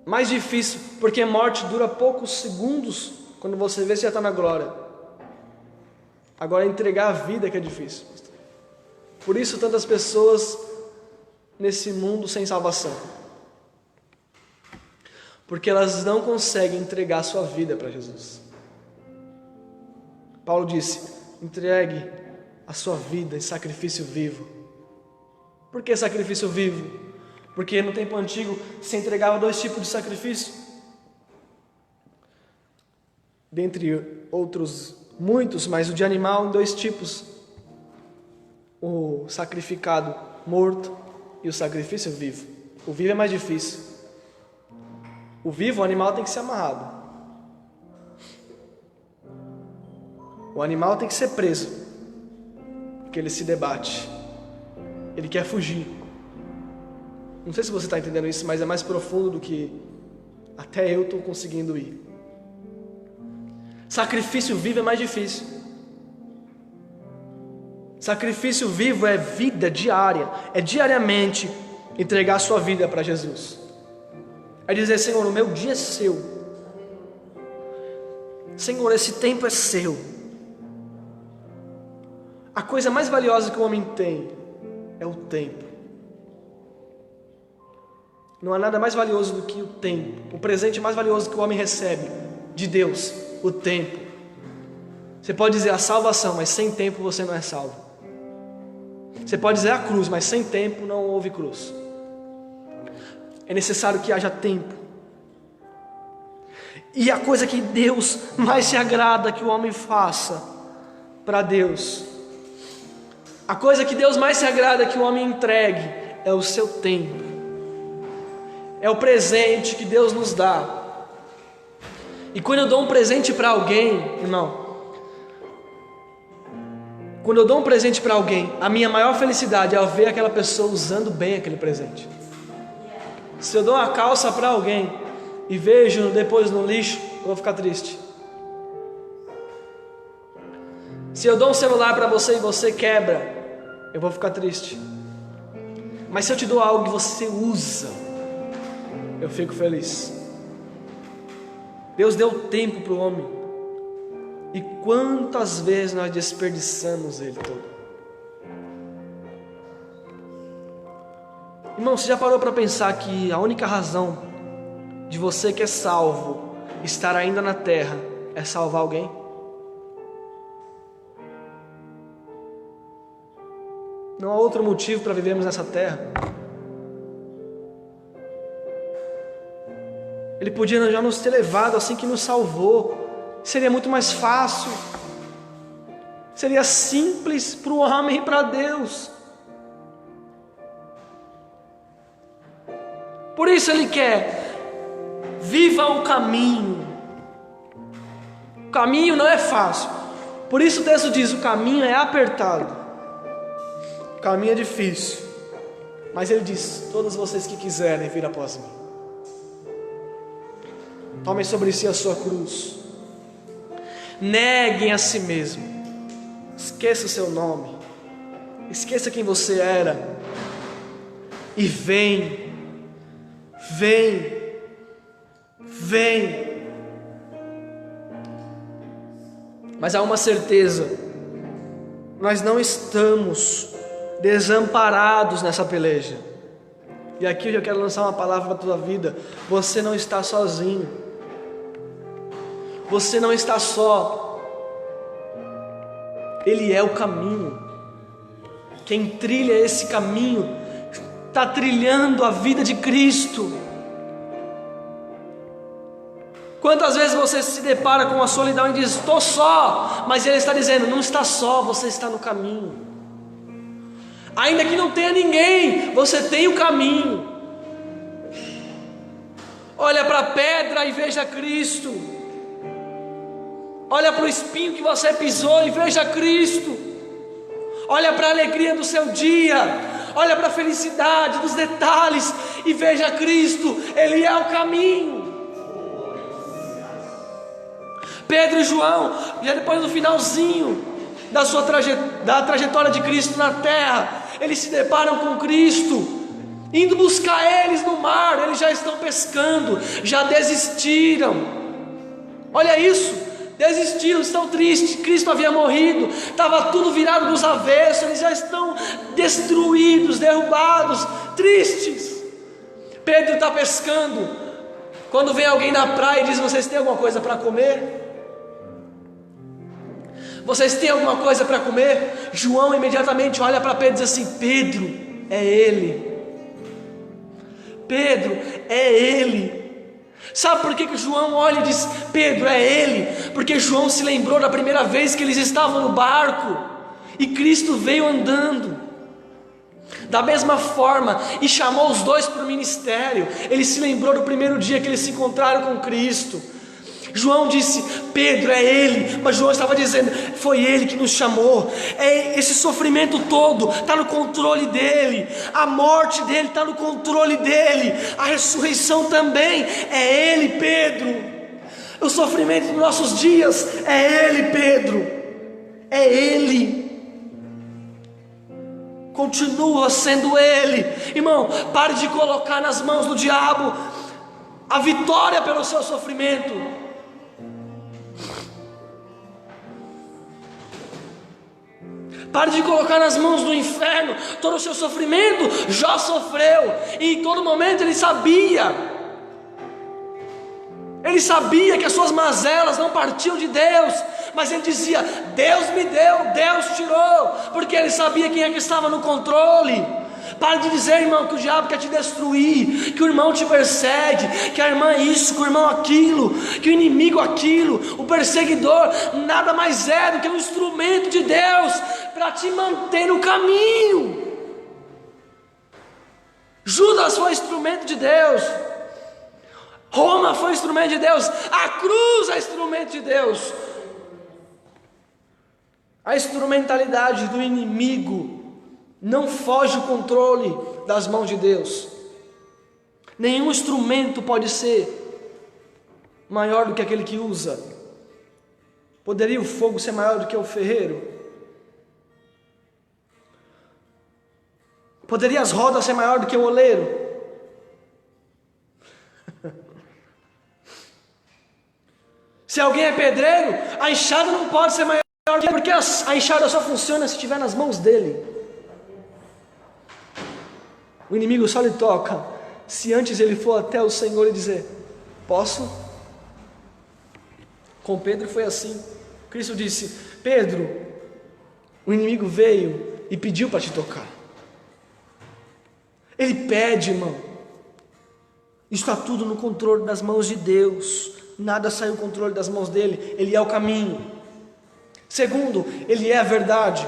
Mais difícil, porque a morte dura poucos segundos, quando você vê, você já está na glória. Agora entregar a vida que é difícil. Por isso tantas pessoas nesse mundo sem salvação, porque elas não conseguem entregar a sua vida para Jesus. Paulo disse: entregue a sua vida em sacrifício vivo. Por que sacrifício vivo? Porque no tempo antigo se entregava 2 tipos de sacrifício, dentre outros muitos, mas o de animal em 2 tipos: o sacrificado morto e o sacrifício vivo. O vivo é mais difícil. O vivo, o animal tem que ser amarrado. O animal tem que ser preso, porque ele se debate, ele quer fugir. Não sei se você está entendendo isso, mas é mais profundo do que até eu estou conseguindo ir. Sacrifício vivo é mais difícil. Sacrifício vivo é vida diária, é diariamente entregar a sua vida para Jesus. É dizer: Senhor, o meu dia é seu. Senhor, esse tempo é seu. A coisa mais valiosa que o homem tem é o tempo. Não há nada mais valioso do que o tempo. O presente mais valioso que o homem recebe de Deus, o tempo. Você pode dizer a salvação, mas sem tempo você não é salvo. Você pode dizer a cruz, mas sem tempo não houve cruz. É necessário que haja tempo. E a coisa que Deus mais se agrada que o homem faça para Deus, a coisa que Deus mais se agrada que o homem entregue, é o seu tempo. É o presente que Deus nos dá. E quando eu dou um presente para alguém, irmão, quando eu dou um presente para alguém, a minha maior felicidade é ver aquela pessoa usando bem aquele presente. Se eu dou uma calça para alguém e vejo depois no lixo, eu vou ficar triste. Se eu dou um celular para você e você quebra, eu vou ficar triste. Mas se eu te dou algo que você usa, eu fico feliz. Deus deu tempo para o homem, e quantas vezes nós desperdiçamos ele todo. Irmão, você já parou para pensar que a única razão de você que é salvo estar ainda na terra é salvar alguém? Não há outro motivo para vivermos nessa terra. Ele podia já nos ter levado assim que nos salvou. Seria muito mais fácil. Seria simples para o homem e para Deus. Por isso Ele quer: viva o caminho. O caminho não é fácil. Por isso o texto diz: o caminho é apertado. O caminho é difícil. Mas Ele diz: todos vocês que quiserem vir após mim, tomem sobre si a sua cruz, neguem a si mesmo, esqueça o seu nome, esqueça quem você era, e vem. Mas há uma certeza: nós não estamos desamparados nessa peleja. E aqui eu quero lançar uma palavra para a tua vida: você não está sozinho, você não está só, Ele é o caminho. Quem trilha esse caminho está trilhando a vida de Cristo. Quantas vezes você se depara com a solidão e diz: estou só, mas Ele está dizendo: não está só, você está no caminho. Ainda que não tenha ninguém, você tem o caminho. Olha para a pedra e veja Cristo. Olha para o espinho que você pisou e veja Cristo. Olha para a alegria do seu dia, olha para a felicidade dos detalhes e veja Cristo. Ele é o caminho. Pedro e João, já depois do finalzinho da trajetória de Cristo na terra, eles se deparam com Cristo, indo buscar eles no mar. Eles já estão pescando, já desistiram. Olha isso, desistiram, estão tristes. Cristo havia morrido, estava tudo virado dos avessos. Eles já estão destruídos, derrubados, tristes. Pedro está pescando. Quando vem alguém na praia e diz: vocês têm alguma coisa para comer? Vocês têm alguma coisa para comer? João imediatamente olha para Pedro e diz assim: Pedro, é ele. Pedro, é ele. Sabe por que João olha e diz: Pedro, é ele? Porque João se lembrou da primeira vez que eles estavam no barco e Cristo veio andando. Da mesma forma, e chamou os dois para o ministério. Ele se lembrou do primeiro dia que eles se encontraram com Cristo. João disse: Pedro, é ele. Mas João estava dizendo: foi ele que nos chamou. Esse sofrimento todo está no controle dele. A morte dele está no controle dele. A ressurreição também é ele, Pedro. O sofrimento dos nossos dias é ele, Pedro. É ele. Continua sendo ele. Irmão, pare de colocar nas mãos do diabo a vitória pelo seu sofrimento. Pare de colocar nas mãos do inferno todo o seu sofrimento. Jó sofreu, e em todo momento ele sabia que as suas mazelas não partiam de Deus, mas ele dizia: Deus me deu, Deus tirou, porque ele sabia quem é que estava no controle. Pare de dizer, irmão, que o diabo quer te destruir, que o irmão te persegue, que a irmã isso, que o irmão aquilo, que o inimigo aquilo. O perseguidor nada mais é do que um instrumento de Deus para te manter no caminho. Judas foi instrumento de Deus, Roma foi instrumento de Deus, a cruz é instrumento de Deus. A instrumentalidade do inimigo não foge o controle das mãos de Deus. Nenhum instrumento pode ser maior do que aquele que usa. Poderia o fogo ser maior do que o ferreiro? Poderia as rodas ser maior do que o oleiro? Se alguém é pedreiro, a enxada não pode ser maior do que, porque a enxada só funciona se estiver nas mãos dele. O inimigo só lhe toca se antes ele for até o Senhor e dizer: posso? Com Pedro foi assim. Cristo disse: Pedro, o inimigo veio e pediu para te tocar. Ele pede, irmão. Está tudo no controle das mãos de Deus. Nada sai do controle das mãos dele. Ele é o caminho. Segundo, ele é a verdade.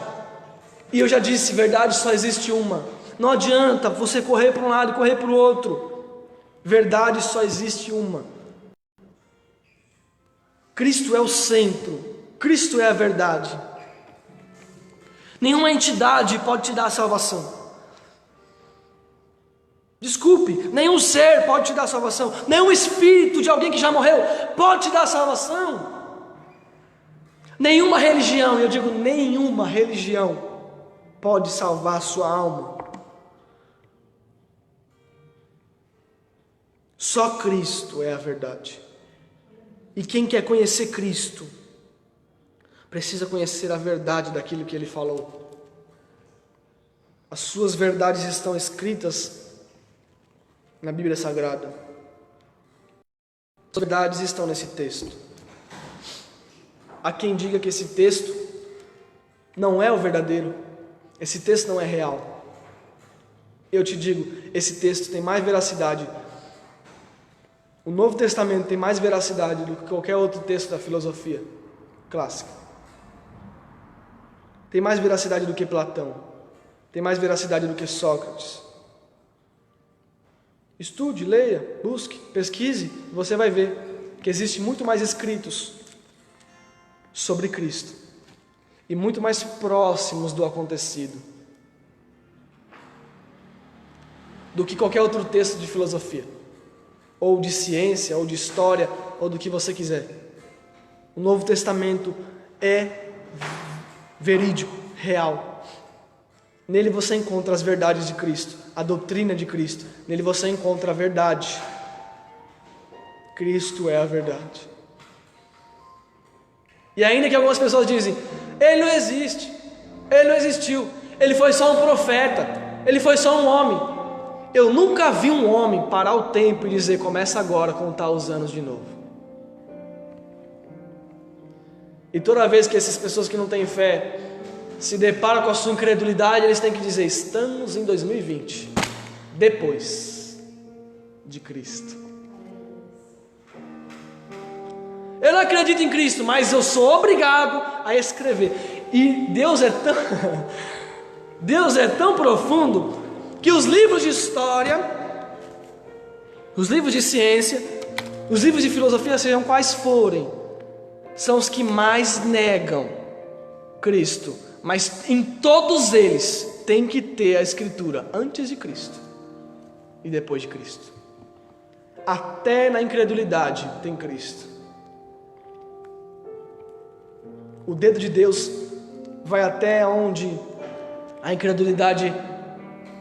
E eu já disse, verdade só existe uma. Não adianta você correr para um lado e correr para o outro. Verdade só existe uma. Cristo é o centro. Cristo é a verdade. Nenhuma entidade pode te dar a salvação. Desculpe, nenhum ser pode te dar salvação. Nenhum espírito de alguém que já morreu pode te dar salvação. Nenhuma religião, eu digo nenhuma religião, pode salvar a sua alma. Só Cristo é a verdade. E quem quer conhecer Cristo precisa conhecer a verdade daquilo que ele falou. As suas verdades estão escritas na Bíblia Sagrada. As verdades estão nesse texto. Há quem diga que esse texto não é o verdadeiro, esse texto não é real. Eu te digo, esse texto tem mais veracidade. O Novo Testamento tem mais veracidade do que qualquer outro texto da filosofia clássica. Tem mais veracidade do que Platão. Tem mais veracidade do que Sócrates. Estude, leia, busque, pesquise, você vai ver que existe muito mais escritos sobre Cristo e muito mais próximos do acontecido do que qualquer outro texto de filosofia, ou de ciência, ou de história, ou do que você quiser. O Novo Testamento é verídico, real. Nele você encontra as verdades de Cristo, a doutrina de Cristo. Nele você encontra a verdade. Cristo é a verdade. E ainda que algumas pessoas dizem, ele não existe, ele não existiu, ele foi só um profeta, ele foi só um homem. Eu nunca vi um homem parar o tempo e dizer, começa agora a contar os anos de novo. E toda vez que essas pessoas que não têm fé se deparam com a sua incredulidade, eles têm que dizer, estamos em 2020, depois de Cristo. Eu não acredito em Cristo, mas eu sou obrigado a escrever. E Deus é tão profundo que os livros de história, os livros de ciência, os livros de filosofia, sejam quais forem, são os que mais negam Cristo. Mas em todos eles tem que ter a escritura antes de Cristo e depois de Cristo. Até na incredulidade tem Cristo. O dedo de Deus vai até onde a incredulidade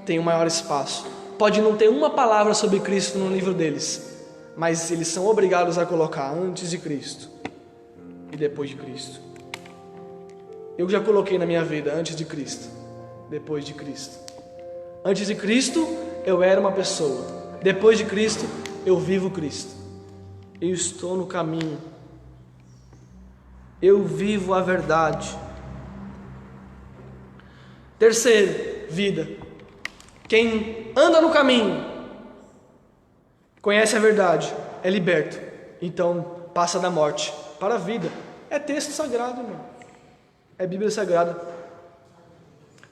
tem o maior espaço. Pode não ter uma palavra sobre Cristo no livro deles, mas eles são obrigados a colocar antes de Cristo e depois de Cristo. Eu já coloquei na minha vida antes de Cristo, depois de Cristo. Antes de Cristo eu era uma pessoa, depois de Cristo eu vivo Cristo. Eu estou no caminho. Eu vivo a verdade. Terceiro, vida. Quem anda no caminho, conhece a verdade, é liberto. Então passa da morte para a vida. É texto sagrado, irmão. É Bíblia Sagrada.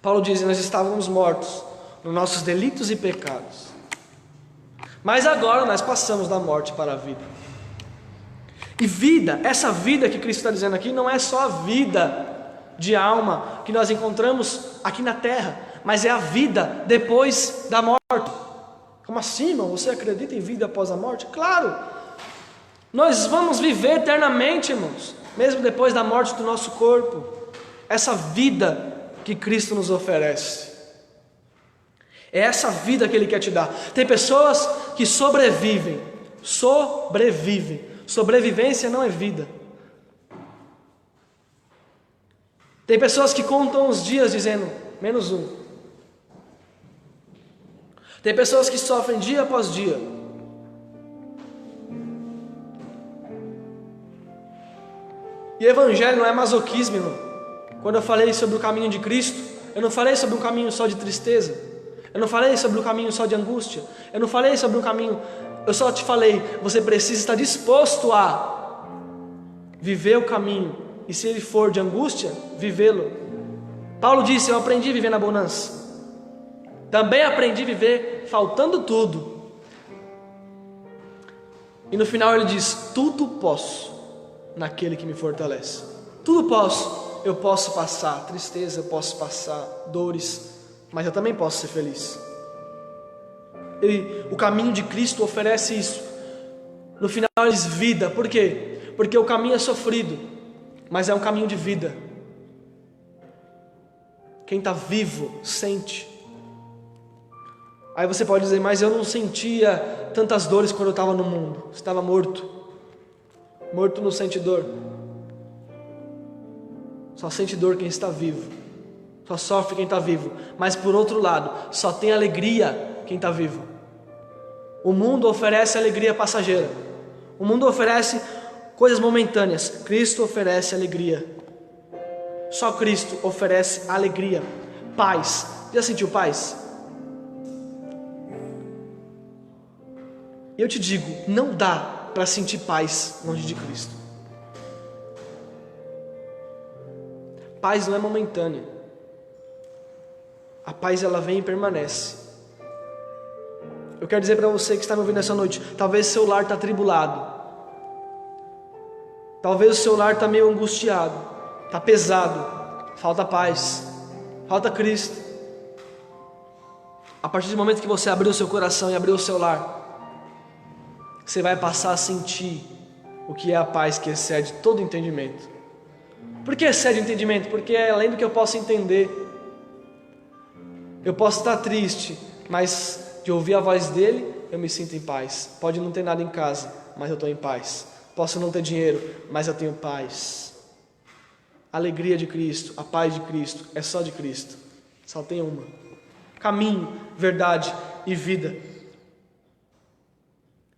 Paulo diz, nós estávamos mortos nos nossos delitos e pecados, mas agora nós passamos da morte para a vida. E vida, essa vida que Cristo está dizendo aqui, não é só a vida de alma que nós encontramos aqui na terra, mas é a vida depois da morte. Como assim, irmão? Você acredita em vida após a morte? Claro! Nós vamos viver eternamente, irmãos, mesmo depois da morte do nosso corpo. Essa vida que Cristo nos oferece, é essa vida que Ele quer te dar. Tem pessoas que sobrevivem. Sobrevivência não é vida. Tem pessoas que contam os dias dizendo, menos um. Tem pessoas que sofrem dia após dia. E evangelho não é masoquismo, irmão. Quando eu falei sobre o caminho de Cristo, eu não falei sobre um caminho só de tristeza. Eu não falei sobre um caminho só de angústia. Eu não falei sobre um caminho... Eu só te falei, você precisa estar disposto a viver o caminho. E se ele for de angústia, vivê-lo. Paulo disse, eu aprendi a viver na bonança. Também aprendi a viver faltando tudo. E no final ele diz, tudo posso naquele que me fortalece. Tudo posso. Eu posso passar tristeza, eu posso passar dores, mas eu também posso ser feliz. E o caminho de Cristo oferece isso. No final ele diz vida. Por quê? Porque o caminho é sofrido, mas é um caminho de vida. Quem está vivo sente. Aí você pode dizer, mas eu não sentia tantas dores quando eu estava no mundo. Você estava morto. Morto não sente dor. Só sente dor quem está vivo. Só sofre quem está vivo. Mas por outro lado, só tem alegria quem está vivo. O mundo oferece alegria passageira. O mundo oferece coisas momentâneas. Cristo oferece alegria. Só Cristo oferece alegria, paz. Já sentiu paz? Eu te digo, não dá para sentir paz longe de Cristo. Paz não é momentânea. A paz, ela vem e permanece. Eu quero dizer para você que está me ouvindo essa noite, talvez seu lar está atribulado. Talvez o seu lar está meio angustiado, está pesado, falta paz, falta Cristo. A partir do momento que você abriu o seu coração e abriu o seu lar, você vai passar a sentir o que é a paz que excede todo entendimento. Por que excede o entendimento? Porque é além do que eu posso entender. Eu posso estar triste, mas de ouvir a voz dele, eu me sinto em paz. Pode não ter nada em casa, mas eu estou em paz. Posso não ter dinheiro, mas eu tenho paz. A alegria de Cristo, a paz de Cristo, é só de Cristo. Só tem uma. Caminho, verdade e vida.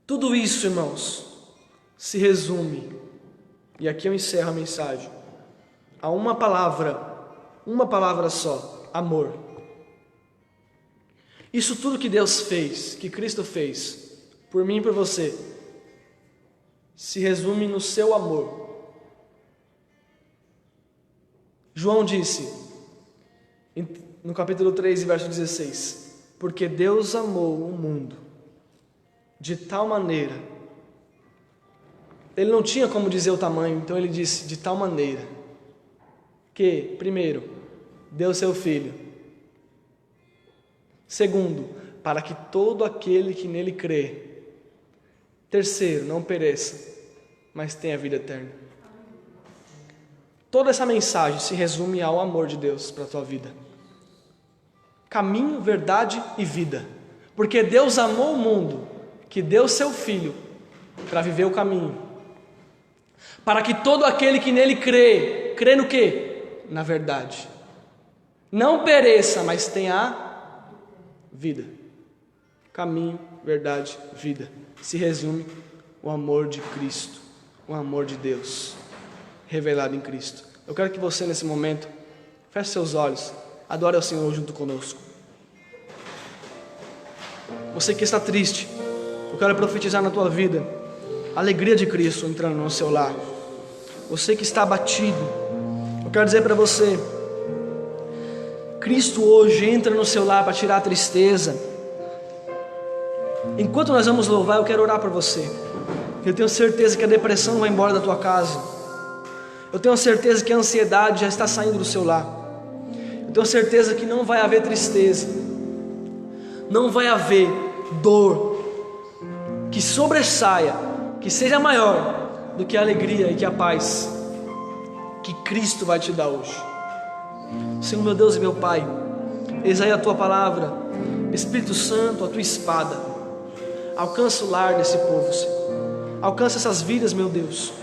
Tudo isso, irmãos, se resume, e aqui eu encerro a mensagem, a uma palavra só: amor. Isso tudo que Deus fez, que Cristo fez, por mim e por você, se resume no seu amor. João disse, no capítulo 3, verso 16, porque Deus amou o mundo de tal maneira. Ele não tinha como dizer o tamanho, então ele disse de tal maneira que, primeiro, deu seu Filho. Segundo, para que todo aquele que nele crê. Terceiro, não pereça, mas tenha vida eterna. Toda essa mensagem se resume ao amor de Deus para a tua vida. Caminho, verdade e vida. Porque Deus amou o mundo, que deu seu Filho para viver o caminho. Para que todo aquele que nele crê no quê? Na verdade. Não pereça, mas tenha vida. Caminho, verdade, vida. Se resume o amor de Cristo, o amor de Deus, revelado em Cristo. Eu quero que você nesse momento feche seus olhos, adore ao Senhor junto conosco. Você que está triste, eu quero profetizar na tua vida a alegria de Cristo entrando no seu lar. Você que está abatido, eu quero dizer para você, Cristo hoje entra no seu lar para tirar a tristeza. Enquanto nós vamos louvar, eu quero orar por você. Eu tenho certeza que a depressão vai embora da tua casa. Eu tenho certeza que a ansiedade já está saindo do seu lar. Eu tenho certeza que não vai haver tristeza, não vai haver dor que sobressaia, que seja maior do que a alegria e que a paz que Cristo vai te dar hoje. Senhor meu Deus e meu Pai, eis aí a tua palavra. Espírito Santo, a tua espada alcança o lar desse povo, Senhor. Alcança essas vidas, meu Deus,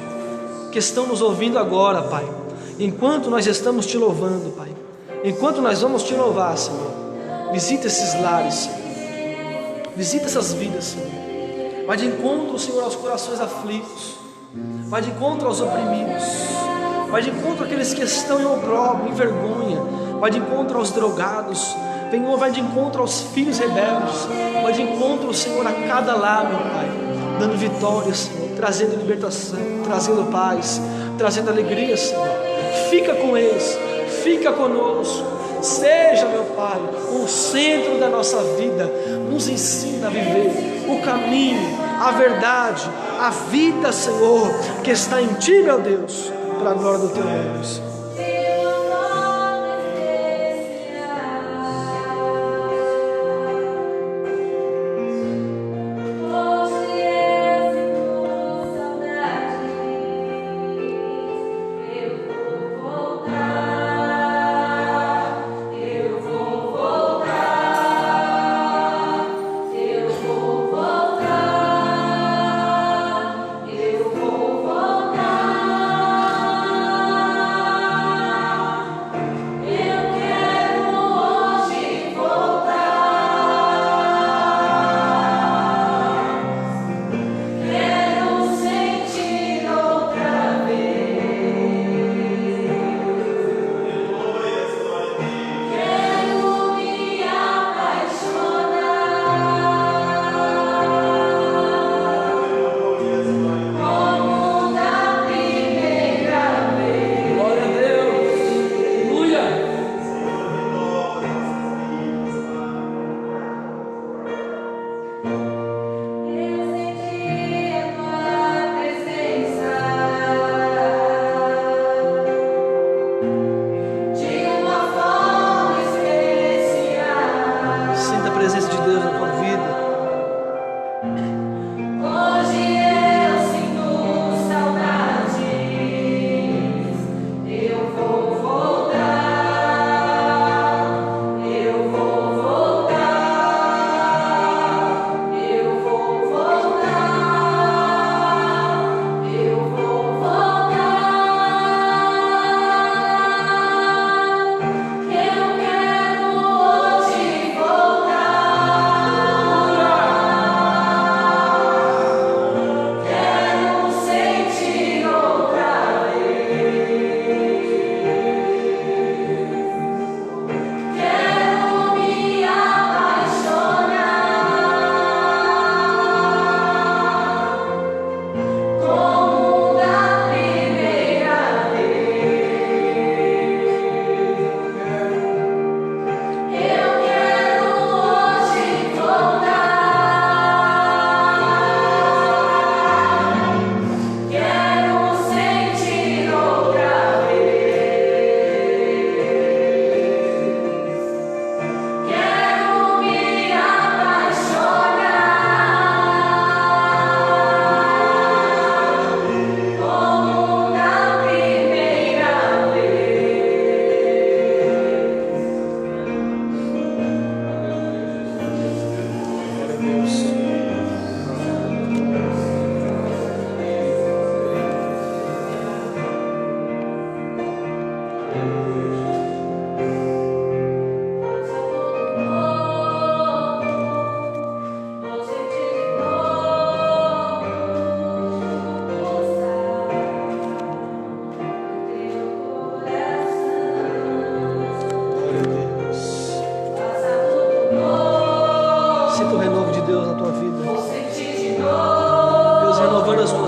que estão nos ouvindo agora, Pai. Enquanto nós estamos te louvando, Pai, enquanto nós vamos te louvar, Senhor, visita esses lares, Senhor. Visita essas vidas, Senhor. Vai de encontro, Senhor, aos corações aflitos. Vai de encontro aos oprimidos. Vai de encontro àqueles que estão em opróbrio, em vergonha. Vai de encontro aos drogados. Vai de encontro aos filhos rebeldes. Vai de encontro, Senhor, a cada lar, meu Pai, dando vitória, Senhor, trazendo libertação, trazendo paz, trazendo alegria, Senhor. Fica com eles, fica conosco. Seja, meu Pai, o centro da nossa vida. Nos ensina a viver o caminho, a verdade, a vida, Senhor, que está em Ti, meu Deus, para a glória do Teu nome, Senhor.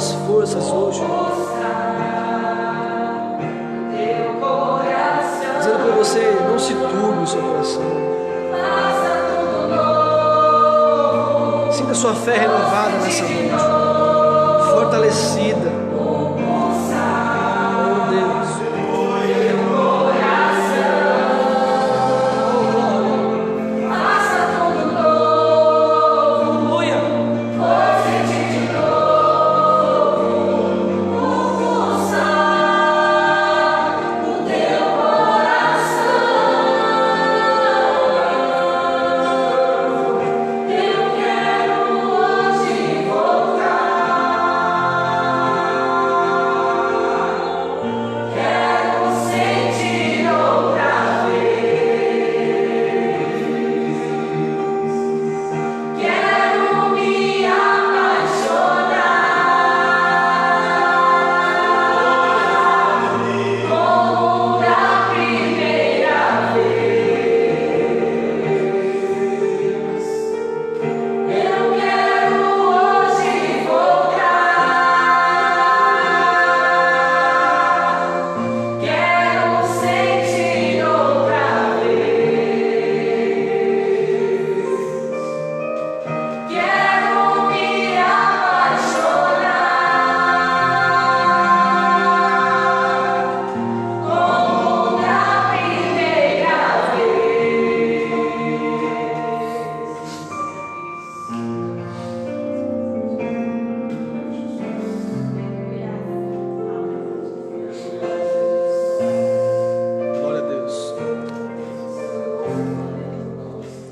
suas forças hoje. Dizendo para você, não se turbe o seu coração. Sinta sua fé renovada nessa noite, fortalecida. Oh Deus.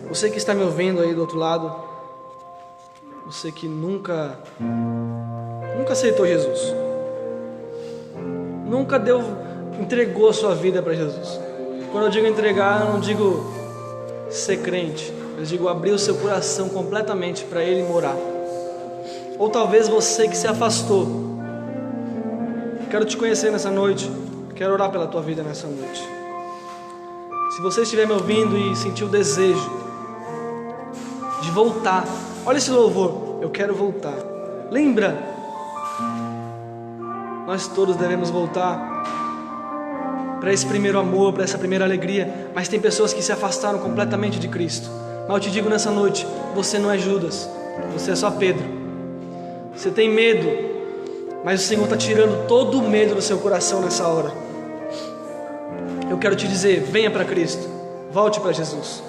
Você que está me ouvindo aí do outro lado, você que nunca aceitou Jesus, nunca entregou a sua vida para Jesus. Quando eu digo entregar, eu não digo ser crente, eu digo abrir o seu coração completamente para Ele morar. Ou talvez você que se afastou. Quero te conhecer nessa noite, quero orar pela tua vida nessa noite. Se você estiver me ouvindo e sentir o desejo de voltar, olha esse louvor, eu quero voltar. Lembra, nós todos devemos voltar para esse primeiro amor, para essa primeira alegria. Mas tem pessoas que se afastaram completamente de Cristo. Mas eu te digo nessa noite, você não é Judas, você é só Pedro. Você tem medo, mas o Senhor está tirando todo o medo do seu coração nessa hora. Eu quero te dizer, venha para Cristo, volte para Jesus.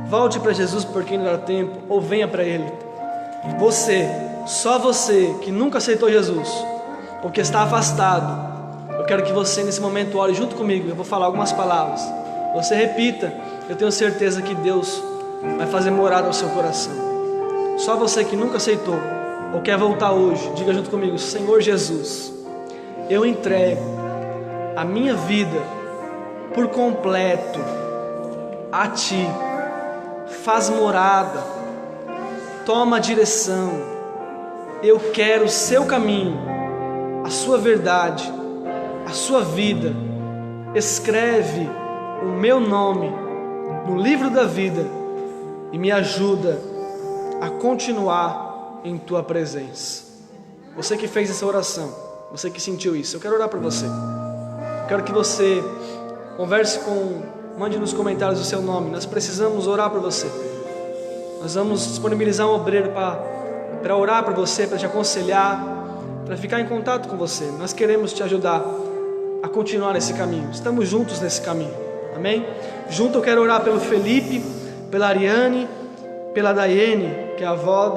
Volte para Jesus porque ainda dá tempo, ou venha para Ele. Você, só você que nunca aceitou Jesus, ou que está afastado, eu quero que você nesse momento ore junto comigo. Eu vou falar algumas palavras, você repita. Eu tenho certeza que Deus vai fazer morada no seu coração. Só você que nunca aceitou, ou quer voltar hoje, diga junto comigo: Senhor Jesus, eu entrego a minha vida por completo a Ti. Faz morada, toma a direção. Eu quero o seu caminho, a sua verdade, a sua vida. Escreve o meu nome no livro da vida e me ajuda a continuar em tua presença. Você que fez essa oração, você que sentiu isso, eu quero orar por você. Eu quero que você converse mande nos comentários o seu nome. Nós precisamos orar por você. Nós vamos disponibilizar um obreiro para orar por você, para te aconselhar, para ficar em contato com você. Nós queremos te ajudar a continuar nesse caminho. Estamos juntos nesse caminho, amém? Junto eu quero orar pelo Felipe, pela Ariane, pela Daiane, que é a avó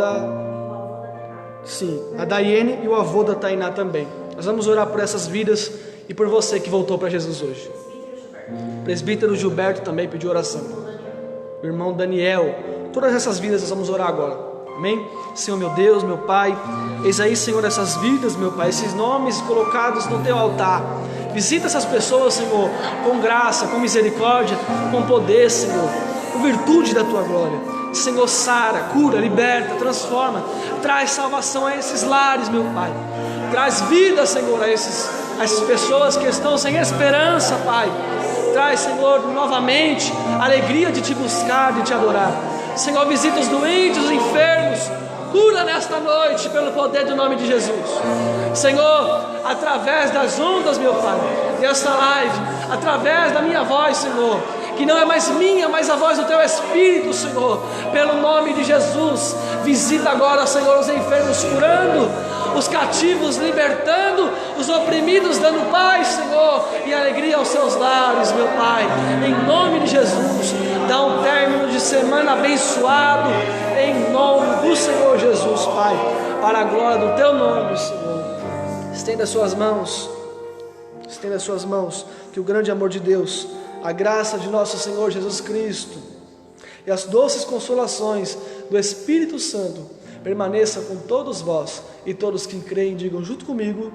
a Daiane e o avô da Tainá também. Nós vamos orar por essas vidas e por você que voltou para Jesus hoje. Presbítero Gilberto também pediu oração. O irmão Daniel. Todas essas vidas nós vamos orar agora. Amém? Senhor meu Deus, meu Pai, eis aí, Senhor, essas vidas, meu Pai, esses nomes colocados no Teu altar. Visita essas pessoas, Senhor, com graça, com misericórdia, com poder, Senhor, com virtude da Tua glória. Senhor, sara, cura, liberta, transforma, traz salvação a esses lares, meu Pai. Traz vida, Senhor, a essas pessoas que estão sem esperança, Pai. Traz, Senhor, novamente a alegria de Te buscar, de Te adorar. Senhor, visita os doentes, os enfermos, cura nesta noite pelo poder do nome de Jesus. Senhor, através das ondas, meu Pai, desta live, através da minha voz, Senhor, que não é mais minha, mas a voz do Teu Espírito, Senhor, pelo nome de Jesus, visita agora, Senhor, os enfermos curando, os cativos libertando, os oprimidos dando paz, Senhor, e alegria aos seus lares, meu Pai, em nome de Jesus. Dá um término de semana abençoado, em nome do Senhor Jesus, Pai, para a glória do Teu nome, Senhor. Estenda as suas mãos, que o grande amor de Deus, a graça de nosso Senhor Jesus Cristo e as doces consolações do Espírito Santo permaneça com todos vós, e todos que creem digam junto comigo,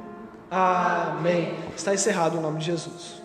amém. Está encerrado em nome de Jesus.